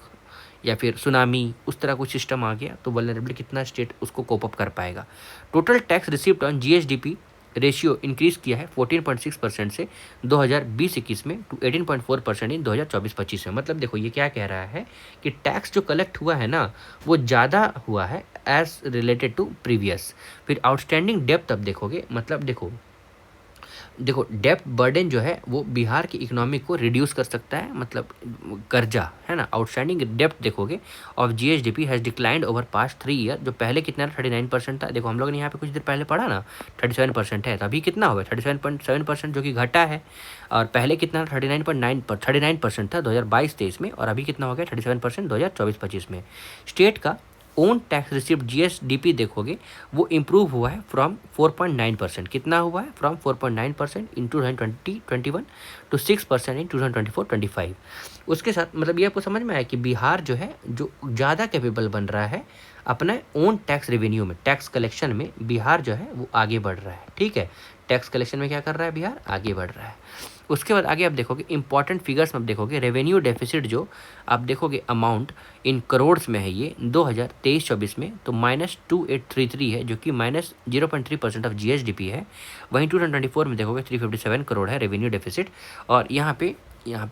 या फिर सुनामी, उस तरह कुछ सिस्टम आ गया तो वल्नरेबिलिटी कितना स्टेट उसको कोप अप कर पाएगा। Total tax received on GSDP ratio increase किया है 14.6% से 2020-21 में टू 18.4% इन 2024-25 में। मतलब देखो ये क्या कह रहा है कि टैक्स जो कलेक्ट हुआ है ना वो ज़्यादा हुआ है एज रिलेटेड टू प्रीवियस। फिर आउटस्टैंडिंग डेप्थ अब देखोगे, मतलब देखो डेप्थ बर्डन जो है वो बिहार की इकोनॉमी को रिड्यूस कर सकता है, मतलब कर्जा है ना। आउटस्टैंडिंग डेप्थ देखोगे of GSDP has declined over past 3 year. जो पहले कितना 39% था, देखो हम लोग ने यहाँ पे कुछ देर पहले पढ़ा ना 37% है, तो अभी कितना हुआ 37.7% जो कि घटा है। और पहले कितना 39% था 2022-23 में, और अभी कितना हो गया 37% 2024-25 में। स्टेट का ओन टैक्स रिसिप्ट जीएसडीपी देखोगे वो इम्प्रूव हुआ है फ्रॉम 4.9%, कितना हुआ है फ्रॉम 4.9% इन 2020-21 टू 6% इन 2024-25। उसके साथ मतलब ये आपको समझ में आया कि बिहार जो है जो ज़्यादा कैपेबल बन रहा है अपने ओन टैक्स रेवेन्यू में, टैक्स कलेक्शन में बिहार जो है वो आगे बढ़ रहा है। ठीक है, टैक्स कलेक्शन में क्या कर रहा है बिहार, आगे बढ़ रहा है। उसके बाद आगे आप देखोगे इंपॉर्टेंट फिगर्स में आप देखोगे रेवेन्यू डेफिसिट जो आप देखोगे अमाउंट इन करोड्स में है ये 2023-24 में तो -2833 है, जो कि -0.3% ऑफ जीएसडीपी है। वहीं 2024 में देखोगे 357 करोड़ है रेवेन्यू डेफिसिट। और यहाँ पे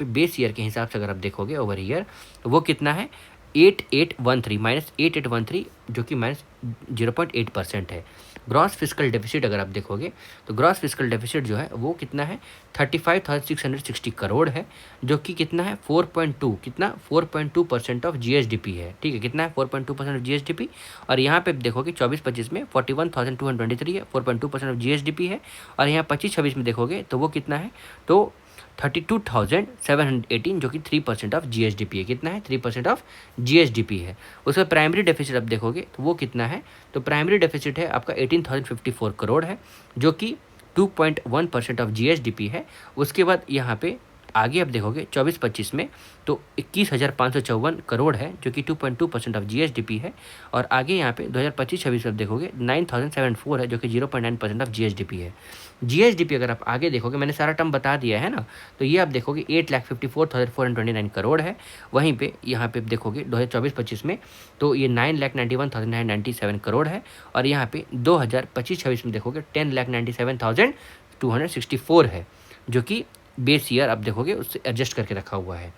बेस ईयर के हिसाब से अगर आप देखोगे ओवर ईयर वो कितना है 8813 जो कि -0.8% है। ग्रॉस फिस्कल डेफिसिट अगर आप देखोगे तो ग्रॉस फिस्कल डेफिसिट जो है वो कितना है 35,660 करोड़ है, जो कि कितना है 4.2% ऑफ जीएसडीपी है। ठीक है, कितना है 4.2% ऑफ जीएसडीपी। और यहाँ पे देखोगे 24-25 में 41,223 है, 4.2% ऑफ जीएसडीपी है। और यहाँ 25-26 में देखोगे तो वो कितना है तो 32,718 जो कि 3% ऑफ जीएसडीपी है। कितना है 3% ऑफ जीएसडीपी है। उसका प्राइमरी डेफिसिट आप देखोगे तो वो कितना है तो प्राइमरी डेफिसिट है आपका 18,054 करोड़ है, जो कि 2.1% ऑफ जीएसडीपी है। उसके बाद यहाँ पे आगे आप देखोगे 24-25 में तो 21,554 करोड़ है, जो कि 2.2% ऑफ जीएसडीपी है। और आगे यहाँ पे 2025-26 आप देखोगे 9,074 है, जो कि 0.9% ऑफ जीएसडीपी है। जीएसडीपी अगर आप आगे देखोगे, मैंने सारा टर्म बता दिया है ना, तो ये आप देखोगे 8,54,429 करोड़ है। वहीं पे यहाँ पे देखोगे 2024-25 में तो ये 9,91,997 करोड़ है। और यहाँ पे 2025-26 में देखोगे 10,97,264 है, जो कि बेस ईयर आप देखोगे उससे एडजस्ट करके रखा हुआ है।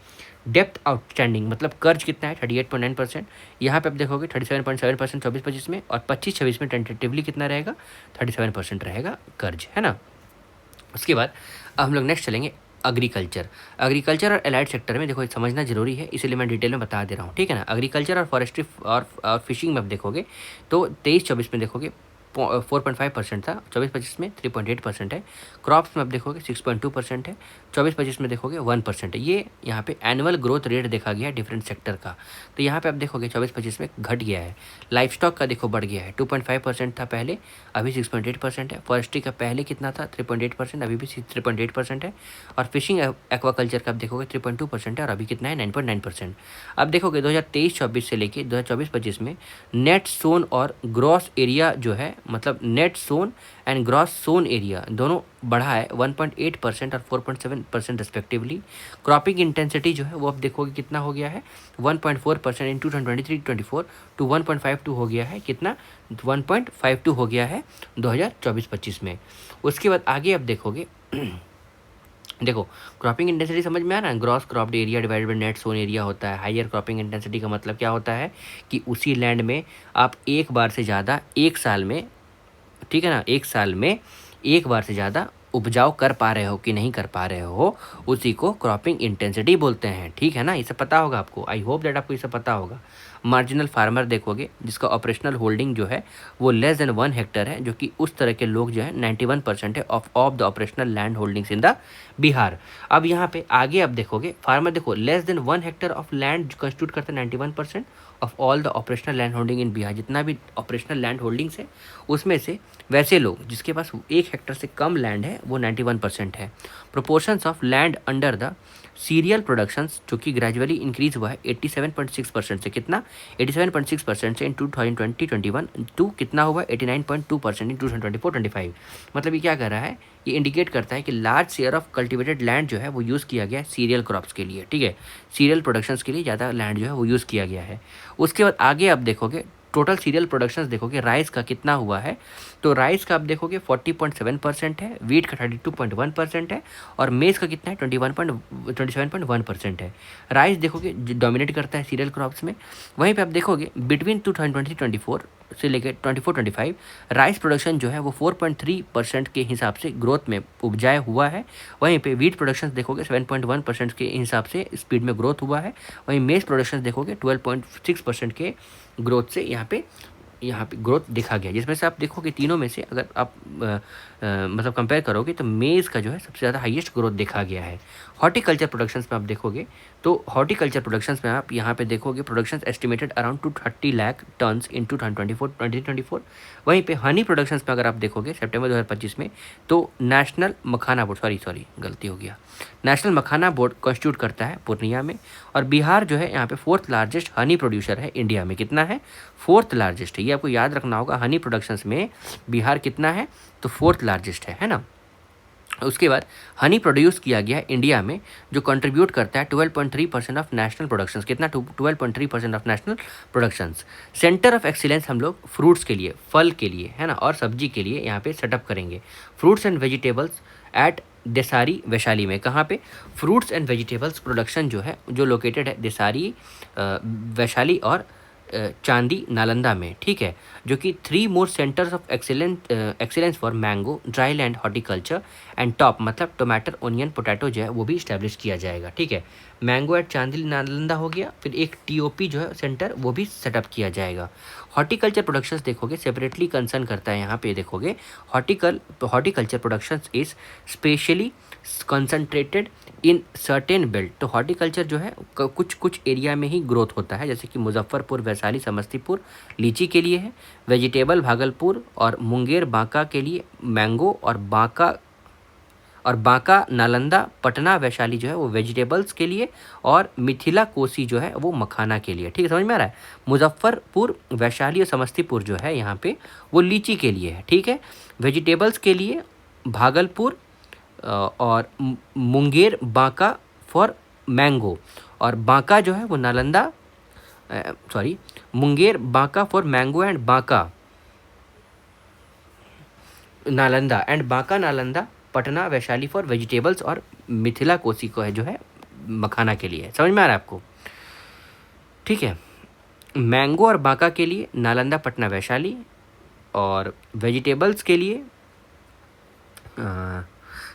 डेप्थ आउटस्टैंडिंग मतलब कर्ज कितना है 38.9%, यहाँ पे आप देखोगे 37.7% 24-25 में। और 25-26 में टेंटेटिवली कितना रहेगा 37% रहेगा कर्ज, है ना। उसके बाद अब हम लोग नेक्स्ट चलेंगे एग्रीकल्चर और एलाइड सेक्टर में। देखो समझना जरूरी है, इसीलिए मैं डिटेल में बता दे रहा हूँ। ठीक है ना, एग्रीकल्चर और फॉरेस्ट्री और फिशिंग में आप देखोगे तो 23-24 में देखोगे 4.5% था, 24-25 में 3.8% है। क्रॉप्स में आप देखोगे 6.2% है, 24-25 में देखोगे 1% है। ये यहाँ पे एनुअल ग्रोथ रेट देखा गया है डिफरेंट सेक्टर का, तो यहाँ पे आप देखोगे 24-25 में घट गया है। लाइफ स्टॉक का देखो बढ़ गया है, 2.5% था पहले, अभी 6.8% है। फॉरेस्ट्री का पहले कितना था 3.8%, अभी भी 3.8% है। और फिशिंग एक्वाकल्चर का आप देखोगे 3.2% है, और अभी कितना है 9.9%। अब देखोगे 2023-24 से लेके 2024-25 में नेट सोन और ग्रॉस एरिया जो है, मतलब net sown and gross sown area दोनों बढ़ा है 1.8% और 4.7% रिस्पेक्टिवली। क्रॉपिंग इंटेंसिटी जो है वो अब देखोगे कितना हो गया है 1.4% इन 2023-24 टू 1.52 हो गया है, कितना 1.52 हो गया है 2024-25 में। उसके बाद आगे आप देखोगे देखो क्रॉपिंग इंटेंसिटी समझ में आ रहा है, gross cropped area divided by net sown area होता है। हायर क्रॉपिंग इंटेंसिटी का मतलब क्या होता है कि उसी लैंड में आप एक बार से ज़्यादा एक साल में, ठीक है ना, एक साल में एक बार से ज़्यादा उपजाऊ कर पा रहे हो कि नहीं कर पा रहे हो, उसी को क्रॉपिंग इंटेंसिटी बोलते हैं। ठीक है ना, ये सब पता होगा आपको, आई होप दैट आपको ये सब पता होगा। मार्जिनल फार्मर देखोगे जिसका ऑपरेशनल होल्डिंग जो है वो लेस देन 1 हेक्टर है, जो कि उस तरह के लोग जो है 91% है of the operational land holdings in the Bihar. अब यहाँ पे आगे आप देखोगे फार्मर देखो less than 1 Hector of land constitute करते हैं 91% of all the operational land holding in Bihar. जितना भी ऑपरेशनल लैंड होल्डिंग्स है उसमें से वैसे लोग जिसके पास 1 हेक्टर से कम लैंड है वो 91% है। Proportions of land under the serial productions जो कि ग्रेजुअली इंक्रीज हुआ है 87.6% से, कितना 87.6% से इन 2020-21 टू कितना हुआ 89.2% इन 2024-25। मतलब ये क्या कर रहा है, ये इंडिकेट करता है कि large share of cultivated land जो है वो यूज़ किया गया है सीरियल क्रॉप्स के लिए, ठीक है, सीरियल प्रोडक्शंस के लिए ज़्यादा लैंड जो है वो यूज़ किया गया है। उसके बाद आगे आप देखोगे टोटल सीरियल प्रोडक्शंस देखोगे राइस का कितना हुआ है, तो राइस का आप देखोगे 40.7% है, वीट का 32.1% है, और मेज का कितना है 27.1% है। राइस देखोगे डोमिनेट करता है सीरियल क्रॉप्स में। वहीं पे आप देखोगे बिटवीन 2020-24 से लेकर 24-25 राइस प्रोडक्शन जो है वो 4.3% के हिसाब से ग्रोथ में उपजाया हुआ है। वहीं पे वीट प्रोडक्शन देखोगे 7.1% के हिसाब से स्पीड में ग्रोथ हुआ है। वहीं मेज प्रोडक्शन देखोगे 12.6% के ग्रोथ से यहाँ पे ग्रोथ देखा गया, जिसमें से आप देखोगे तीनों में से अगर आप मतलब कंपेयर करोगे तो मेज़ का जो है सबसे ज़्यादा हाईएस्ट ग्रोथ देखा गया है। हॉर्टिकल्चर प्रोडक्शंस में आप देखोगे तो हॉर्टिकल्चर प्रोडक्शंस में आप यहाँ पे देखोगे productions estimated around 230 lakh tons in 2024। वहीं पे हनी प्रोडक्शंस में अगर आप देखोगे सितंबर 2025 में तो नेशनल मखाना बोर्ड सॉरी गलती हो गया, नेशनल मखाना बोर्ड कॉन्स्टिट्यूट करता है पूर्णिया में। और बिहार जो है यहाँ पे 4th लार्जेस्ट हनी प्रोड्यूसर है इंडिया में, कितना है 4th लार्जेस्ट है, ये आपको याद रखना होगा। हनी प्रोडक्शंस में बिहार कितना है, तो 4th लार्जेस्ट है ना। उसके बाद हनी प्रोड्यूस किया गया है इंडिया में जो कंट्रीब्यूट करता है 12.3% ऑफ नेशनल प्रोडक्शंस, कितना 12.3% of national productions. Centre of excellence हम लोग फ्रूट्स के लिए, फल के लिए है ना, और सब्जी के लिए यहाँ पे सेटअप करेंगे। Fruits and vegetables at Desari Vaishali में, कहाँ पे फ्रूट्स एंड वेजिटेबल्स प्रोडक्शन जो है जो लोकेटेड है देसारी वैशाली और चांदी नालंदा में, ठीक है, जो कि 3 more centres of excellence for mango dry land horticulture and top मतलब टोमेटो ओनियन पोटैटो जो है वो भी इस्टेब्लिश किया जाएगा, ठीक है। मैंगो एट चांदी नालंदा हो गया, फिर एक टीओपी जो है सेंटर वो भी सेटअप किया जाएगा। हॉर्टिकल्चर प्रोडक्शंस देखोगे सेपरेटली कंसर्न करता है, यहाँ पे देखोगे horticulture productions is specially concentrated in certain belt. तो हॉर्टिकल्चर जो है कुछ एरिया में ही ग्रोथ होता है, जैसे कि मुजफ्फरपुर, वैशाली, समस्तीपुर लीची के लिए है, वेजिटेबल भागलपुर और मुंगेर बांका के लिए मैंगो, और बांका नालंदा पटना वैशाली जो है वो वेजिटेबल्स के लिए, और मिथिला कोसी जो है वो मखाना के लिए, ठीक है, समझ में आ रहा है। मुजफ्फरपुर, वैशाली और समस्तीपुर जो है यहाँ पे वो लीची के लिए है, ठीक है। वेजिटेबल्स के लिए भागलपुर और मुंगेर बांका फॉर मैंगो, और बांका जो है वो Nalanda Munger Banka for mango and Banka Nalanda Patna Vaishali for vegetables, और मिथिला कोसी को है जो है मखाना के लिए। समझ में आ रहा है आपको, ठीक है। मैंगो और बांका के लिए नालंदा पटना वैशाली, और वेजिटेबल्स के लिए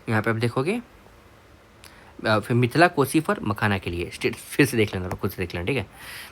यहाँ पे आप देखोगे फिर मिथिला कोसी फॉर मखाना के लिए। स्टेट फिर से देख लेना, खुद से देख लेना, ठीक है।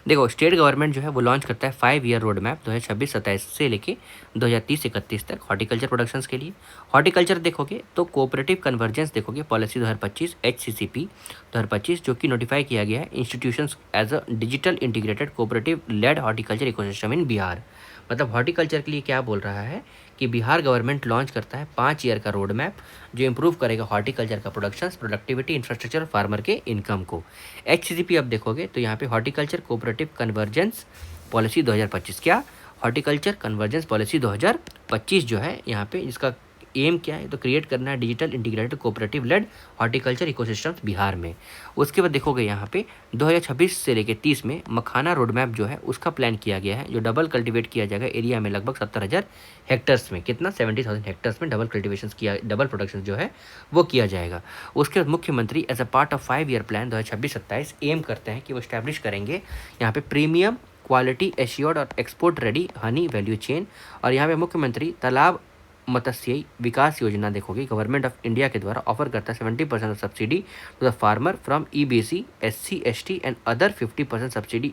देखो स्टेट गवर्नमेंट जो है वो लॉन्च करता है 5 ईयर रोड मैप 2026-27 से लेके 2030-31 तक हॉर्टिकल्चर प्रोडक्शंस के लिए। हॉर्टिकल्चर देखोगे तो कोऑपरेटिव कन्वर्जेंस देखोगे पॉलिसी 2025 HCCP 2025 जो कि नोटिफाई किया गया है institutions as a digital integrated cooperative led horticulture ecosystem in Bihar. मतलब हॉर्टिकल्चर के लिए क्या बोल रहा है कि बिहार गवर्नमेंट लॉन्च करता है 5 ईयर का रोड मैप जो इंप्रूव करेगा हॉर्टिकल्चर का प्रोडक्शन, प्रोडक्टिविटी, इंफ्रास्ट्रक्चर और फार्मर के इनकम को। HCCP आप देखोगे तो यहाँ पे हॉर्टिकल्चर कोऑपरेटिव कन्वर्जेंस पॉलिसी 2025, क्या हॉर्टिकल्चर कन्वर्जेंस पॉलिसी 2025 जो है यहाँ पे इसका एम क्या है, तो क्रिएट करना है digital integrated cooperative led horticulture ecosystems Bihar में। उसके बाद देखोगे यहाँ पे 2026 से लेकर 30 में मखाना रोड मैप जो है उसका प्लान किया गया है, जो डबल कल्टीवेट किया जाएगा एरिया में लगभग 70,000 हेक्टर्स में, कितना 70,000 हेक्टर्स में डबल प्रोडक्शन जो है वो किया जाएगा। उसके बाद मुख्यमंत्री as a part of 5 year plan 2026-27 aim करते हैं कि वो स्टैब्लिश करेंगे यहाँ पे प्रीमियम क्वालिटी एश्योर्ड और export ready honey value chain. और यहाँ पे मुख्यमंत्री तालाब मत्स्य विकास योजना देखोगे गवर्नमेंट ऑफ इंडिया के द्वारा ऑफर करता है 70% of subsidy to the farmer from EBC SC ST and other 50% subsidy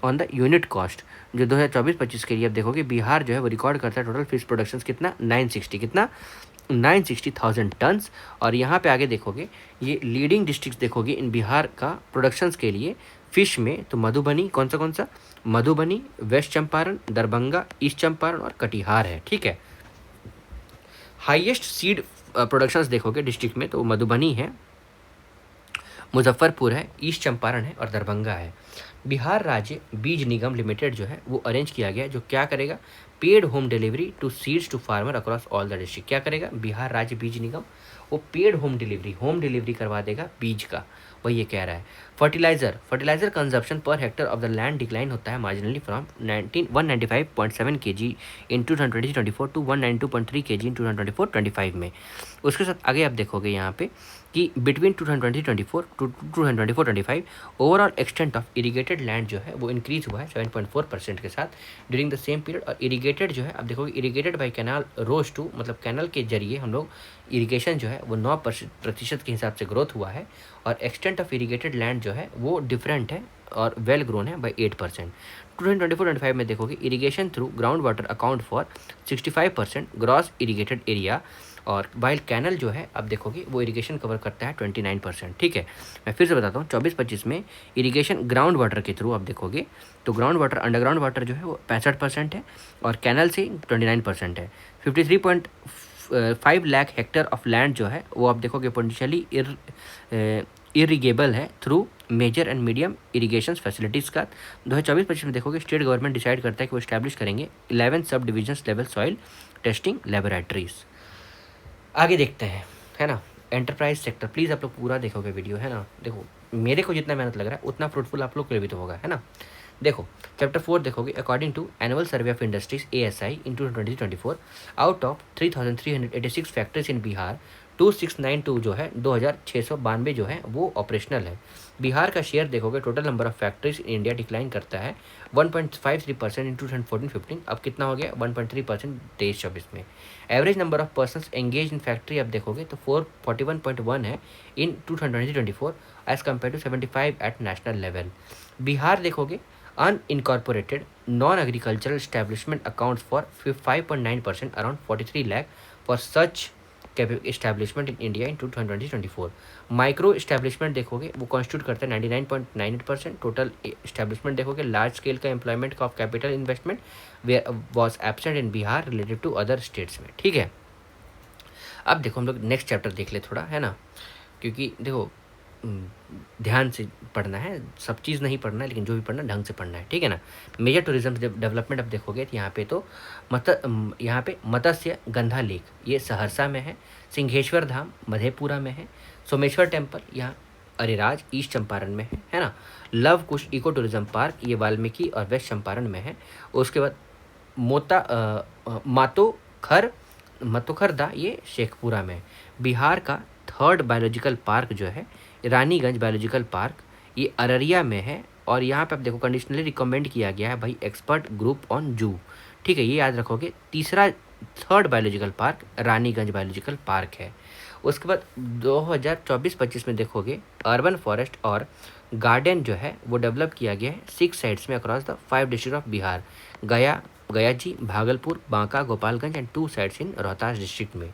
on the unit cost. जो 2024-25 के लिए अब देखोगे बिहार जो है वो रिकॉर्ड करता है टोटल फिश प्रोडक्शन कितना 960,000 टन्स। और यहाँ पे आगे देखोगे ये लीडिंग डिस्ट्रिक्ट देखोगे इन बिहार का प्रोडक्शंस के लिए फिश में, तो मधुबनी कौन सा मधुबनी, वेस्ट चंपारण, दरभंगा, ईस्ट चंपारण और कटिहार है, ठीक है। हाईएस्ट सीड प्रोडक्शंस देखोगे डिस्ट्रिक्ट में तो मधुबनी है, मुजफ्फरपुर है, ईस्ट चंपारण है और दरभंगा है। बिहार राज्य बीज निगम लिमिटेड जो है वो अरेंज किया गया है, जो क्या करेगा, paid home delivery to seeds to farmer across all the district. क्या करेगा बिहार राज्य बीज निगम, वो पेड होम डिलीवरी करवा देगा बीज का, वही ये कह रहा है। Fertilizer consumption per hectare of the land decline होता है marginally from 195.7 kg in 2023-24 to 192.3 kg in 2024-25 में। उसके साथ आगे आप देखोगे यहाँ पे कि between 2020-24 to 2024-25 overall extent of irrigated land जो है वो इंक्रीज हुआ है 7.4% के साथ ड्यूरिंग द सेम पीरियड। और इरीगेटेड जो है आप देखोगे irrigated by canal rose to, मतलब कैनल के जरिए हम लोग इरीगेशन जो है वो 9% के हिसाब से ग्रोथ हुआ है। और एक्सटेंट ऑफ इरीगेटेड लैंड जो है वो डिफरेंट है और वेल ग्रोन है बाई 8%। 2024-25 में देखोगे irrigation through ground water account for 65% gross irrigated area, और वाइल्ड कैनल जो है अब देखोगे वो इरिगेशन कवर करता है 29%। ठीक है, मैं फिर से बताता हूँ, 24-25 में इरिगेशन ग्राउंड वाटर के थ्रू आप देखोगे तो ग्राउंड वाटर अंडरग्राउंड वाटर जो है वो 65% है और कैनल से 29% है। 53.5 लाख हेक्टर ऑफ लैंड जो है वो आप देखोगे पोटेंशियली इरिगेबल है through major and medium irrigation facilities का। 2024-25 में देखोगे स्टेट गवर्नमेंट डिसाइड करता है कि वो इस्टेब्लिश करेंगे 11 सब divisions level soil testing laboratories. आगे देखते हैं, है ना, एंटरप्राइज सेक्टर। प्लीज़ आप लोग पूरा देखोगे वीडियो, है ना। देखो मेरे को जितना मेहनत लग रहा है उतना फ्रूटफुल आप लोग के लिए भी तो होगा, है ना। देखो चैप्टर 4 देखोगे, according to annual survey of industries ASI in 2023-24 out of 3386 factories in Bihar 2692 जो है 2692 जो है वो ऑपरेशनल है। बिहार का शेयर देखोगे total number of factories in India decline करता है 1.53% इन 2014-15, अब कितना हो गया 1.3% 23-24 में। Average number of persons engage in factory आप देखोगे तो 441.1 है in 2023-24 as compared to 75 at national level. Bihar देखोगे unincorporated non-agricultural establishment accounts for 5.9% around 43 lakh for such establishment in India in 2024। Micro establishment देखोगे वो कॉन्स्टिट्यूट करता है 99.98%। टोटल इस्टेब्लिशमेंट देखोगे लार्ज स्केल का एम्प्लॉयमेंट का of capital investment was absent in Bihar related to other states में। ठीक है, अब देखो हम लोग नेक्स्ट चैप्टर देख ले थोड़ा, है ना, क्योंकि देखो ध्यान से पढ़ना है, सब चीज़ नहीं पढ़ना है लेकिन जो भी पढ़ना ढंग से पढ़ना है, ठीक है ना। मेजर टूरिज्म डेवलपमेंट अब देखोगे तो यहाँ पे तो यहाँ पे मत्स्य गंधा लेक ये सहरसा में है, सिंहेश्वर धाम मधेपुरा में है, सोमेश्वर टेम्पल यहाँ अरेराज ईस्ट चंपारण में है ना। लव कुश इको टूरिज्म पार्क ये वाल्मीकि और वेस्ट चंपारण में है। उसके बाद मतोखरदा ये शेखपुरा में। बिहार का थर्ड बायोलॉजिकल पार्क जो है रानीगंज बायोलॉजिकल पार्क ये अररिया में है। और यहाँ पे आप देखो कंडीशनली रिकमेंड किया गया है भाई एक्सपर्ट ग्रुप ऑन जू, ठीक है, ये याद रखोगे। तीसरा third biological park Raniganj biological park है। उसके बाद 2024-25 में देखोगे अर्बन फॉरेस्ट और गार्डन जो है वो डेवलप किया गया है 6 साइट्स में across the 5 district of Bihar, Gaya ji, Bhagalpur, Banka, Gopalganj and 2 sites in Rohtas district में।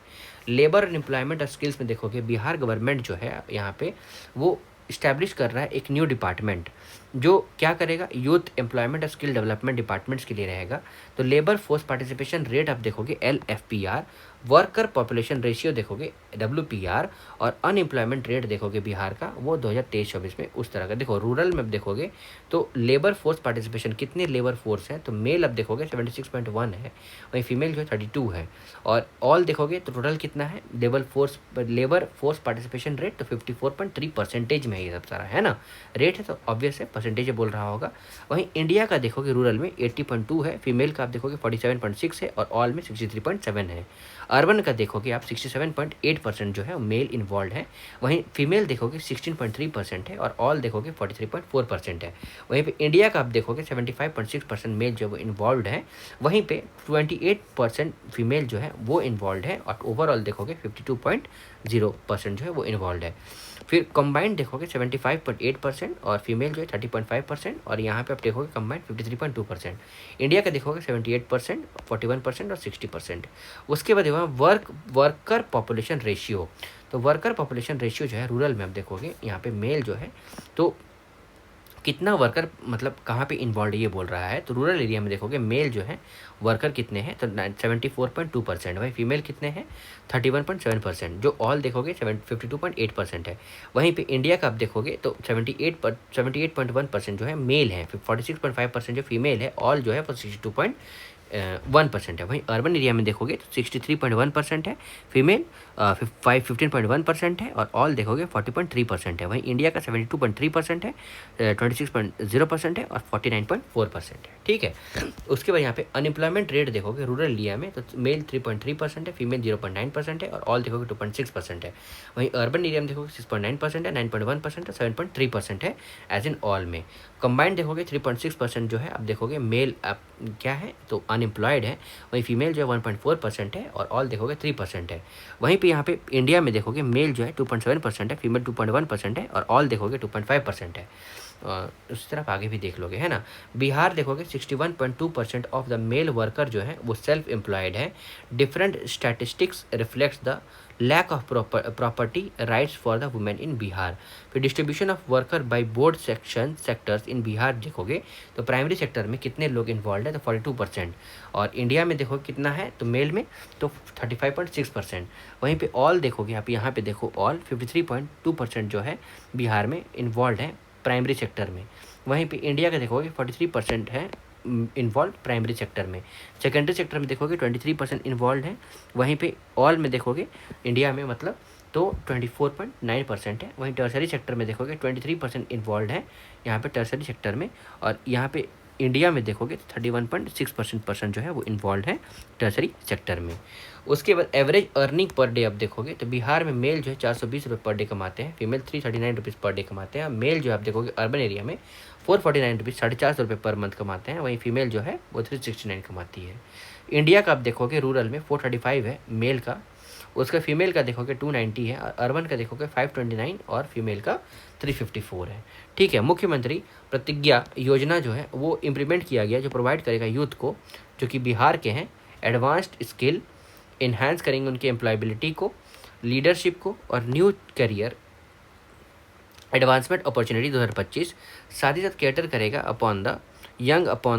लेबर एंड एम्प्लॉयमेंट और स्किल्स में देखोगे बिहार गवर्नमेंट जो है यहाँ पे वो इस्टेब्लिश कर रहा है एक न्यू डिपार्टमेंट जो क्या करेगा, यूथ एम्प्लॉयमेंट और स्किल डेवलपमेंट डिपार्टमेंट्स के लिए रहेगा। तो लेबर फोर्स पार्टिसिपेशन रेट आप देखोगे LFPR, वर्कर पॉपुलेशन रेशियो देखोगे WPR, और अनएम्प्लॉयमेंट रेट देखोगे बिहार का वो 2023-24 में उस तरह का। देखो रूरल में देखोगे तो लेबर फोर्स पार्टिसिपेशन कितने लेबर फोर्स हैं, तो मेल अब देखोगे 76.1 है, वहीं फीमेल जो है 32 है। और ऑल देखोगे तो टोटल कितना है लेबर फोर्स पार्टिसिपेशन रेट तो 54.3% में ये सब सारा है ना। रेट है तो ऑब्वियस है परसेंटेज बोल रहा होगा। वहीं इंडिया का देखोगे रूरल में 80.2 है, फीमेल का आप देखोगे 47.6 है और ऑल में 63.7 है। अर्बन का देखोगे आप 67.8% जो है मेल इन्वॉल्व है, वहीं फीमेल देखोगे 16.3% है और ऑल देखोगे 43.4% है। वहीं पे इंडिया का आप देखोगे 75.6% मेल जो वो इन्वॉल्व है, वहीं पे 28% फीमेल जो है वो इन्वॉल्व है और ओवरऑल देखोगे 52.0% जो है वो इन्वॉल्व है। फिर कंबाइंड देखोगे 75.8% और फीमेल जो है 30.5% और यहाँ पे आप देखोगे कंबाइंड 53.2%। इंडिया का देखोगे 78%, 41% और 60%। उसके बाद वर्कर पॉपुलेशन रेशियो, तो वर्कर पॉपुलेशन रेशियो जो है रूरल में आप देखोगे यहाँ पे मेल जो है तो कितना वर्कर मतलब कहाँ पे इन्वॉल्व है ये बोल रहा है। तो रूरल एरिया में देखोगे मेल जो है वर्कर कितने हैं, तो 74.2%, वहीं फीमेल कितने हैं 31.7%, जो ऑल देखोगे 52.8% है। वहीं पे इंडिया का आप देखोगे तो 78.1% जो है मेल है, 46.5% जो फीमेल है, ऑल जो है वो 62.1% है। वहीं अर्बन एरिया में देखोगे तो 63.1% है फीमेल, 15.1% है, और ऑल देखोगे 40.3% है। वहीं इंडिया का 72.3% है, 26.0% है, और 49.4% है। ठीक है, उसके बाद यहाँ पे अनएम्प्लॉयमेंट रेट देखोगे रूरल एरिया में तो मेल 3.3% है, फीमेल 0.9% है, और ऑल देखोगे 2.6% है। वहीं अर्बन एरिया में देखोगे 6.9% है, 9.1% है, 7.3% है एज इन ऑल में। कंबाइंड देखोगे 3.6% जो है आप देखोगे मेल आप क्या है तो अनएम्प्लॉयड है, वहीं फीमेल जो है 1.4% है, और ऑल देखोगे 3% है। वहीं पे यहाँ पे इंडिया में देखोगे मेल जो है 2.7% है, फीमेल 2.1% है, और ऑल देखोगे 2.5% है। उस तरफ आगे भी देख लोगे है ना। बिहार देखोगे 61.2% ऑफ द मेल वर्कर जो है वो सेल्फ एम्प्लॉयड है। Different statistics reflects the lack of property rights for the women in Bihar. फिर distribution of worker by board sectors in Bihar देखोगे तो प्राइमरी सेक्टर में कितने लोग इन्वॉल्व है तो 42%, और इंडिया में देखो कितना है तो मेल में तो 35.6%। वहीं पे ऑल देखोगे आप यहाँ पे देखो ऑल 53.2% जो है बिहार में इन्वॉल्व है प्राइमरी सेक्टर में। वहीं पे इंडिया का देखोगे 43% है इन्वॉल्व प्राइमरी सेक्टर में। सेकेंडरी सेक्टर में देखोगे 23% इन्वॉल्व है। वहीं पे ऑल में देखोगे इंडिया में मतलब तो 24.9% है। वहीं टर्सरी सेक्टर में देखोगे 23% इन्वॉल्व है यहाँ पे टर्सरी सेक्टर में, और यहाँ पे इंडिया में देखोगे 31.6% जो है वो इन्वॉल्व है टर्सरी सेक्टर में। उसके बाद एवरेज अर्निंग पर डे आप देखोगे तो बिहार में मेल जो है 420 रुपये पर डे कमाते हैं, फीमेल 339 रुपीज़ पर डे कमाते हैं। मेल जो आप देखोगे अर्बन एरिया में 449 रुपीज़ 450 रुपये पर मंथ कमाते हैं, वहीं फीमेल जो है वो 369 कमाती है। इंडिया का आप देखोगे रूरल में 435 है मेल का, उसका फीमेल का देखोगे 290 है, और अर्बन का देखोगे 529 और फीमेल का 354 है। ठीक है, मुख्यमंत्री प्रतिज्ञा योजना जो है वो इम्प्लीमेंट किया गया जो प्रोवाइड करेगा यूथ को जो कि बिहार के हैं एडवांस्ड स्किल, इन्हांस करेंगे उनकी एम्प्लॉयबिलिटी को, लीडरशिप को, और न्यू करियर एडवांसमेंट अपॉर्चुनिटी 2025। साथ ही साथ कैटर करेगा upon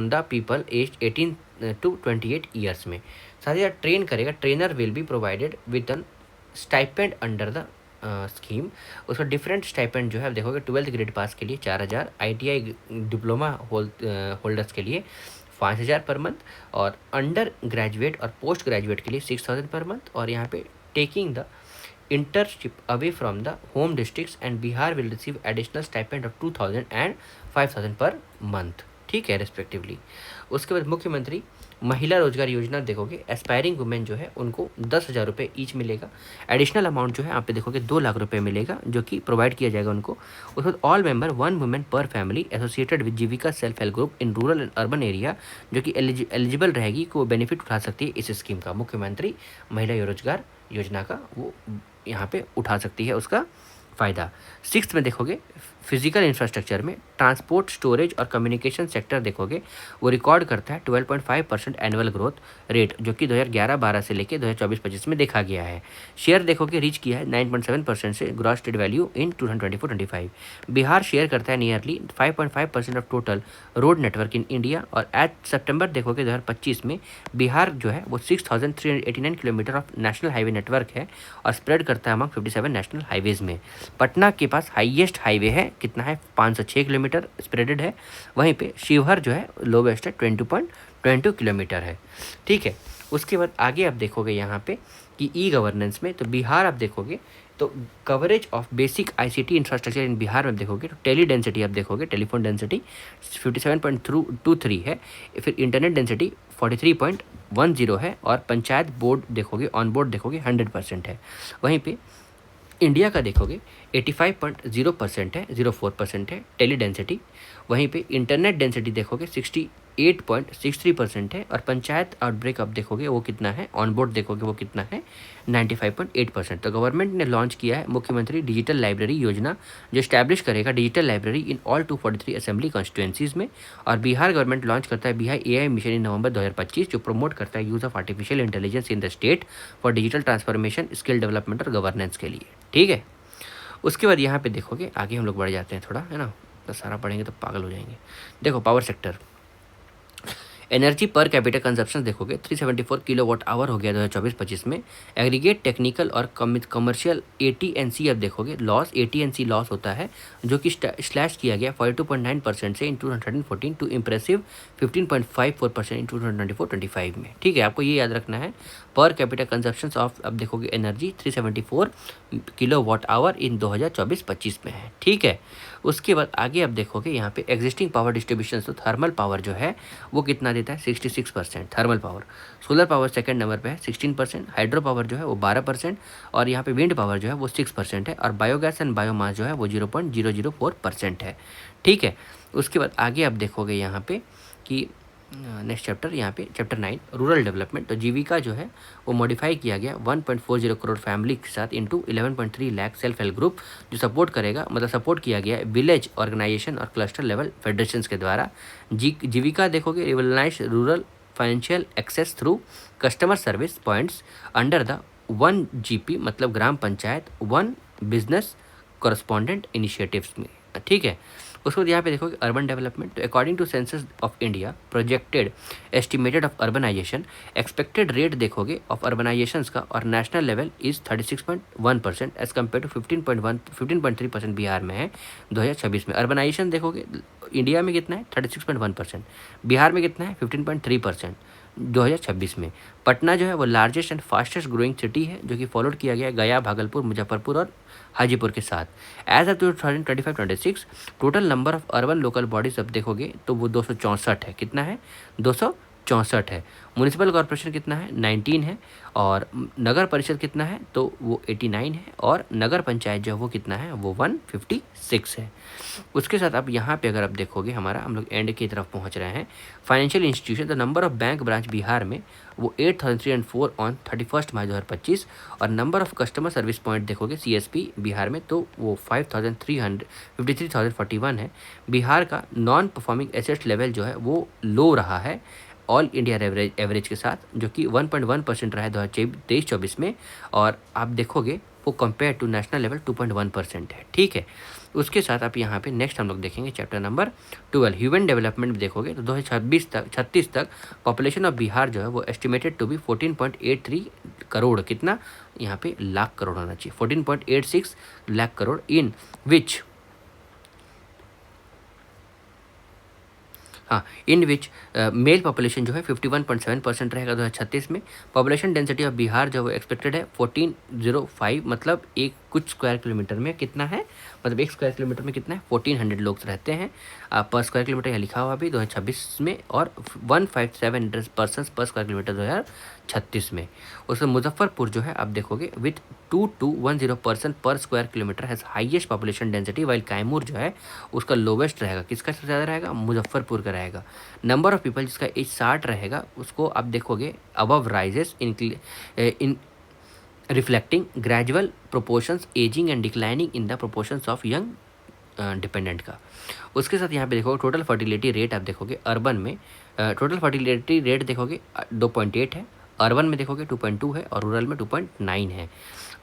the people age 18 to 28 years में। साथ ही साथ ट्रेन करेगा, trainer will be provided with an stipend under the scheme. उसका डिफरेंट स्टाइपेंड जो है आप देखोगे 12th ग्रेड पास के लिए 4000, ITI डिप्लोमा होल्डर्स के लिए 5000 पर मंथ, और अंडर ग्रेजुएट और पोस्ट ग्रेजुएट के लिए 6000 पर मंथ, और यहाँ पे taking the internship away from the home districts and Bihar will receive additional stipend of 2000 and 5000 per month. ठीक है रेस्पेक्टिवली। उसके बाद मुख्यमंत्री महिला रोजगार योजना देखोगे एस्पायरिंग वुमेन जो है उनको 10,000 रुपये ईच मिलेगा। एडिशनल अमाउंट जो है आप पे देखोगे 2 लाख रुपये मिलेगा जो कि प्रोवाइड किया जाएगा उनको। उसके बाद ऑल मेंबर 1 वुमेन पर family associated with Jeevika self help group in rural and urban area जो कि एलिजिबल रहेगी को बेनिफिट उठा सकती है इस स्कीम का। मुख्यमंत्री महिला रोजगार योजना का वो यहाँ पे उठा सकती है उसका फ़ायदा। 6th में देखोगे फिजिकल इंफ्रास्ट्रक्चर में ट्रांसपोर्ट, स्टोरेज और कम्युनिकेशन सेक्टर देखोगे वो रिकॉर्ड करता है 12.5% एनुअल ग्रोथ रेट जो कि 2011-12 से लेके 2024-25 में देखा गया है। शेयर देखोगे रीच किया है 9.7% से gross state value in 2024-25। Bihar share करता है nearly 5.5% of total road network in India, और एट सितंबर देखोगे 2025 में बिहार जो है वो 6389 kilometre of national highway network है और स्प्रेड करता है अमंग 57 नेशनल हाईवेज में। पटना के पास हाईएस्ट हाईवे है, कितना है 506 किलोमीटर स्प्रेडेड है। वहीं पे शिवहर जो है लोवेस्ट है 20.22 किलोमीटर है। ठीक है, उसके बाद आगे आप देखोगे यहाँ पे कि ई गवर्नेंस में तो बिहार आप देखोगे तो coverage of basic ICT infrastructure in Bihar में देखोगे तो टेली डेंसिटी आप देखोगे टेलीफोन डेंसिटी 57.23 है, फिर इंटरनेट डेंसिटी 43.10 है, और पंचायत बोर्ड देखोगे ऑन बोर्ड देखोगे 100% है। वहीं पे इंडिया का देखोगे 85.0% है, 04% है टेली डेंसिटी। वहीं पे इंटरनेट डेंसिटी देखोगे 68.63% है, और पंचायत आउटब्रेक आप देखोगे वो कितना है ऑन बोर्ड देखोगे वो कितना है 95.8%। तो गवर्नमेंट ने लॉन्च किया है मुख्यमंत्री डिजिटल लाइब्रेरी योजना जो स्टैब्लिश करेगा digital library in all 243 assembly constituencies में। और बिहार गवर्नमेंट लॉन्च करता है बिहार AI मिशन इन नवंबर 2025 जो प्रमोट करता है use of artificial intelligence in the state for digital transformation, skill development और गवर्नेंस के लिए। ठीक है, उसके बाद यहाँ पे देखोगे आगे हम लोग बढ़ जाते हैं थोड़ा है ना। तो सारा पढ़ेंगे तो पागल हो जाएंगे। देखो पावर सेक्टर, एनर्जी पर कैपिटल कंजप्शन देखोगे 374 किलोवाट आवर हो गया 2024-25 में। एग्रीगेट टेक्निकल और कमर्शियल AT&C अब देखोगे लॉस, AT&C लॉस होता है जो कि स्लैश किया गया 42.9% से इन 2014 टू इम्प्रेसिव 15.54% इन 2024-25 में। ठीक है, आपको ये याद रखना है। पर कैपिटल कंजप्शन ऑफ अब देखोगे एनर्जी 374 किलोवाट आवर इन 2024-25 में है। ठीक है, उसके बाद आगे आप देखोगे यहाँ पे एग्जिस्टिंग पावर डिस्ट्रीब्यूशन, तो थर्मल पावर जो है वो कितना देता है 66% thermal power. Solar power second number पे है 16%, हाइड्रो पावर जो है वो 12%, और यहाँ पे विंड पावर जो है वो 6% है, और बायोगैस एंड बायोमास जो है वो 0.004% है। ठीक है, उसके बाद आगे आप देखोगे यहाँ पे कि नेक्स्ट चैप्टर, यहाँ पे चैप्टर 9 रूरल डेवलपमेंट, तो जीविका जो है वो मॉडिफाई किया गया 1.40 करोड़ फैमिली के साथ into 11.3 lakh self help group, जो सपोर्ट करेगा, मतलब सपोर्ट किया गया है विलेज ऑर्गेनाइजेशन और क्लस्टर लेवल फेडरेशंस के द्वारा। जीविका देखोगे revolutionise rural financial access through customer service points under the 1 GP, मतलब gram panchayat 1 business correspondent initiatives में। ठीक है, उसके बाद यहाँ पे देखोगे अर्बन डेवलपमेंट, तो according to census of India projected estimated of urbanisation, expected rate देखोगे ऑफ अर्बनाइजेशन का और national level is 36.1% as compared to 15.3% Bihar में है 2026 में। अर्बनाइजेशन देखोगे इंडिया में कितना है 36.1%, बिहार में कितना है 15.3% 2026 में। पटना जो है वो largest and fastest growing city है, जो कि फॉलोड किया गया गया, भागलपुर, मुजफ्फरपुर और हाजीपुर के साथ। As of 2025-26 total number of urban local bodies अब देखोगे तो वो 264 है। कितना है 264 है। म्यूनिसिपल कॉर्पोरेशन कितना है 19 है, और नगर परिषद कितना है तो वो 89 है, और नगर पंचायत जो है वो कितना है वो 156 है। उसके साथ अब यहाँ पे अगर आप देखोगे हमारा हम लोग एंड की तरफ पहुँच रहे हैं। Financial institution, the number of bank branch Bihar में वो 8304 ऑन 31 मार्च 2025, और number of customer service point देखोगे CSP बिहार में तो वो 53,041 है। बिहार का नॉन परफॉर्मिंग एसेट्स लेवल जो है वो लो रहा है ऑल इंडिया एवरेज के साथ, जो कि 1.1% रहा है 2023-24 में, और आप देखोगे वो कंपेयर टू नेशनल लेवल 2.1% है। ठीक है, उसके साथ आप यहाँ पे नेक्स्ट हम लोग देखेंगे चैप्टर नंबर 12 ह्यूमन डेवलपमेंट में देखोगे तो 2036 तक पॉपुलेशन ऑफ बिहार जो है वो एस्टिमेटेड टू बी 14.83 करोड़, कितना यहाँ पे लाख करोड़ होना चाहिए, 14.86 लाख करोड़, इन विच मेल पॉपुलेशन जो है 51.7% रहेगा 2036 में। पॉपुलेशन डेंसिटी ऑफ बिहार जो एक्सपेक्टेड है 1405, मतलब एक कुछ स्क्वायर किलोमीटर में कितना है, मतलब एक स्क्वायर किलोमीटर में कितना है 1400 लोग रहते हैं पर स्क्वायर किलोमीटर, यहाँ लिखा हुआ अभी 2026 में, और 157 पर्सन पर स्क्वायर किलोमीटर 2036 में। उसमें मुजफ्फरपुर जो है आप देखोगे विथ 2210 पर्सन पर square kilometre has highest population density, while Kaimur जो है उसका लोवेस्ट रहेगा। किसका सबसे ज़्यादा रहेगा, मुजफ्फरपुर का रहेगा। नंबर ऑफ पीपल जिसका एज 60 रहेगा उसको आप देखोगे above rises in reflecting gradual proportions ageing and declining in the proportions of young dependent का। उसके साथ यहाँ पे देखोगे टोटल फर्टिलिटी रेट आप देखोगे अर्बन में टोटल फर्टिलिटी रेट देखोगे 2.8 है, अर्बन में देखोगे 2.2 है, और रूरल में 2.9 है।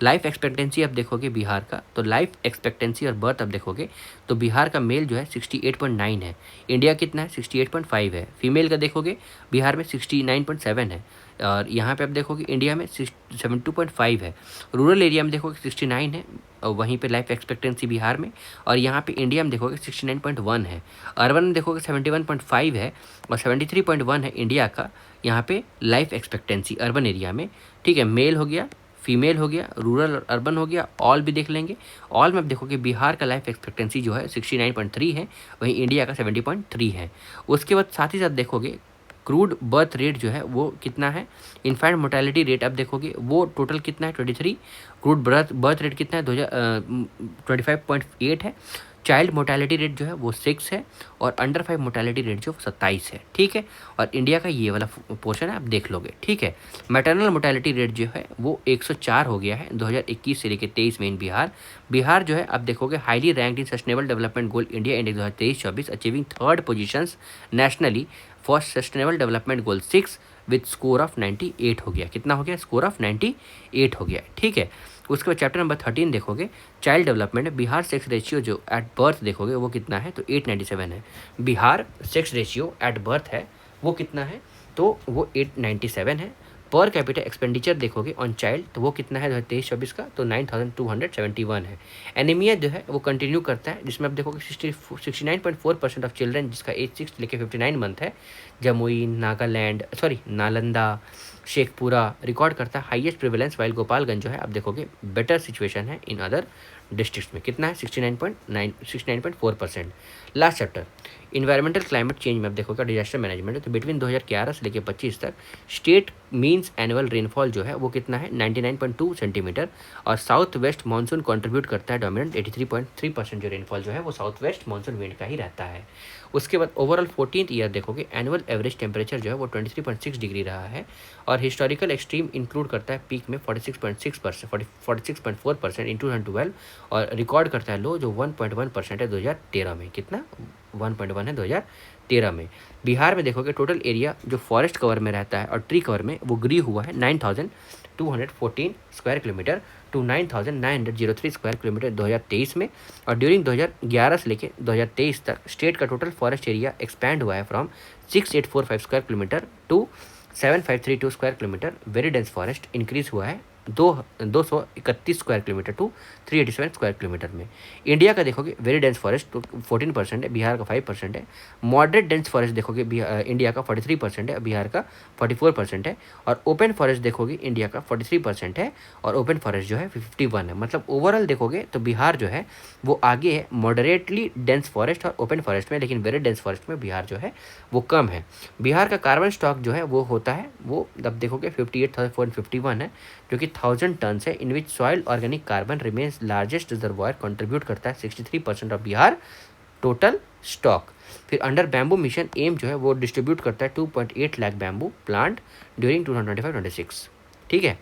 लाइफ एक्सपेक्टेंसी आप देखोगे बिहार का, तो लाइफ एक्सपेक्टेंसी और बर्थ आप देखोगे तो बिहार का मेल जो है 68.9 है, इंडिया कितना है 68.5 है। फीमेल का देखोगे बिहार में 69.7 है, और यहाँ पे आप देखोगे इंडिया में 72.5 है। रूरल एरिया में देखोगे 69 है, और वहीं पे लाइफ एक्सपेक्टेंसी बिहार में, और यहाँ पे इंडिया में देखोगे 69.1 है। अर्बन में देखोगे 71.5 है, और 73.1 है इंडिया का यहाँ पे लाइफ एक्सपेक्टेंसी अर्बन एरिया में। ठीक है, मेल हो गया, फीमेल हो गया, रूरल और अर्बन हो गया, ऑल भी देख लेंगे। ऑल में आप देखोगे बिहार का लाइफ एक्सपेक्टेंसी जो है 69.3 है, वहीं इंडिया का 70.3 है। उसके बाद साथ ही साथ देखोगे क्रूड बर्थ रेट जो है वो कितना है, इन्फेंट मोर्टेलिटी रेट आप देखोगे वो टोटल कितना है 23, क्रूड बर्थ रेट कितना है 25.8 है, चाइल्ड मोर्टेलिटी रेट जो है वो 6 है, और अंडर 5 मोर्टेलिटी रेट जो 27 है। ठीक है, और इंडिया का ये वाला पोर्शन है आप देख लोगे। ठीक है, मैटरनल मोर्टेलिटी रेट जो है वो 104 हो गया है 2021 से लेकर 23 में इन बिहार जो है आप देखोगे highly ranked in sustainable development goal India index 2023-24 achieving 3rd positions nationally for sustainable development goal 6 with score of 98 हो गया। कितना हो गया, स्कोर ऑफ 98 हो गया। ठीक है, उसके बाद चैप्टर नंबर 13 देखोगे, child development. Bihar sex ratio जो एट बर्थ देखोगे वो कितना है, तो 897 है। Bihar sex ratio at birth है वो कितना है, तो वो 897 है। पर कैपिटा एक्सपेंडिचर देखोगे ऑन चाइल्ड तो वो कितना है 2023-24 का, तो 9271 है। एनीमिया जो है वो कंटिन्यू करता है, जिसमें आप देखोगे 69.4% ऑफ चिल्ड्रन जिसका एज 6 लेके 59 मंथ है, जमुई, नागालैंड, सॉरी नालंदा, शेखपुरा रिकॉर्ड करता है हाईएस्ट प्रिवेलेंस, वाइल गोपालगंज जो है आप देखोगे बेटर सिचुएशन है इन अदर डिस्ट्रिक्ट्स में। कितना है 69.4%। Last chapter environmental climate change में आप देखोगे डिजास्टर मैनेजमेंट है, तो बिटवीन 2011 से लेकर 25 तक स्टेट मीन्स एनुअल रेनफॉल जो है वो कितना है 99.2 सेंटीमीटर, और साउथ वेस्ट मानसून कंट्रीब्यूट करता है डोमिनेंट 83.3% जो रेनफॉल जो है वो साउथ वेस्ट मानसून विंड का ही रहता है। उसके बाद ओवरऑल 14th ईयर देखोगे एनुअल एवरेज टेम्परेचर जो है वो 23.6 डिग्री रहा है, और हिस्टोरिकल एक्सट्रीम इंक्लूड करता है पीक में 46.4% इन 2012, और रिकॉर्ड करता है लो जो 1.1% है 2013 में। कितना 1.1 है 2013 में। बिहार में देखोगे टोटल एरिया जो फॉरेस्ट कवर में रहता है और ट्री कवर में वो ग्री हुआ है 9214 square kilometre to 9903 square kilometre 2023 में, और ड्यूरिंग 2011 से लेके 2023 तक स्टेट का टोटल फॉरेस्ट एरिया एक्सपैंड हुआ है from 6845 square kilometre to 7532 square kilometre. Very dense forest increase हुआ है 231 square kilometre to 387 square kilometre में। इंडिया का देखोगे वेरी डेंस फॉरेस्ट तो 14% है, बिहार का 5% है। मॉडरेट डेंस फॉरेस्ट देखोगे इंडिया का 43% है, बिहार का 44% है। और ओपन फॉरेस्ट देखोगे इंडिया का 43% है, और ओपन फॉरेस्ट जो है 51 है। मतलब ओवरऑल देखोगे तो बिहार जो है वो आगे है मॉडरेटली डेंस फॉरेस्ट और ओपन फॉरेस्ट में, लेकिन वेरी डेंस फॉरेस्ट में बिहार जो है वो कम है। बिहार का कार्बन स्टॉक जो है वो होता है वो अब देखोगे 58,451 है, जो कि 1000 टन है, in which soil organic carbon remains largest reservoir, contribute करता है 63% ऑफ बिहार टोटल स्टॉक। फिर अंडर बैम्बू मिशन एम जो है वो डिस्ट्रीब्यूट करता है 2.8 लाख बैम्बू प्लांट ड्यूरिंग 2025-26। ठीक है,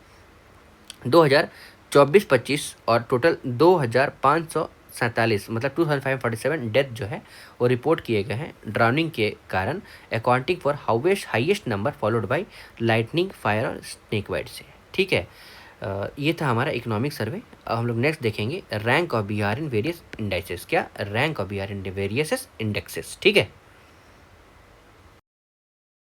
2024-25 और टोटल 2547 मतलब 2547 डेथ जो है वो रिपोर्ट किए गए हैं ड्राउनिंग के कारण, accounting for highest number followed by lightning, fire और स्नेक बाइट से। ठीक है, ये था हमारा इकोनॉमिक सर्वे। अब हम लोग नेक्स्ट देखेंगे rank of Bihar in various indices. क्या rank of Bihar in various indexes. ठीक है।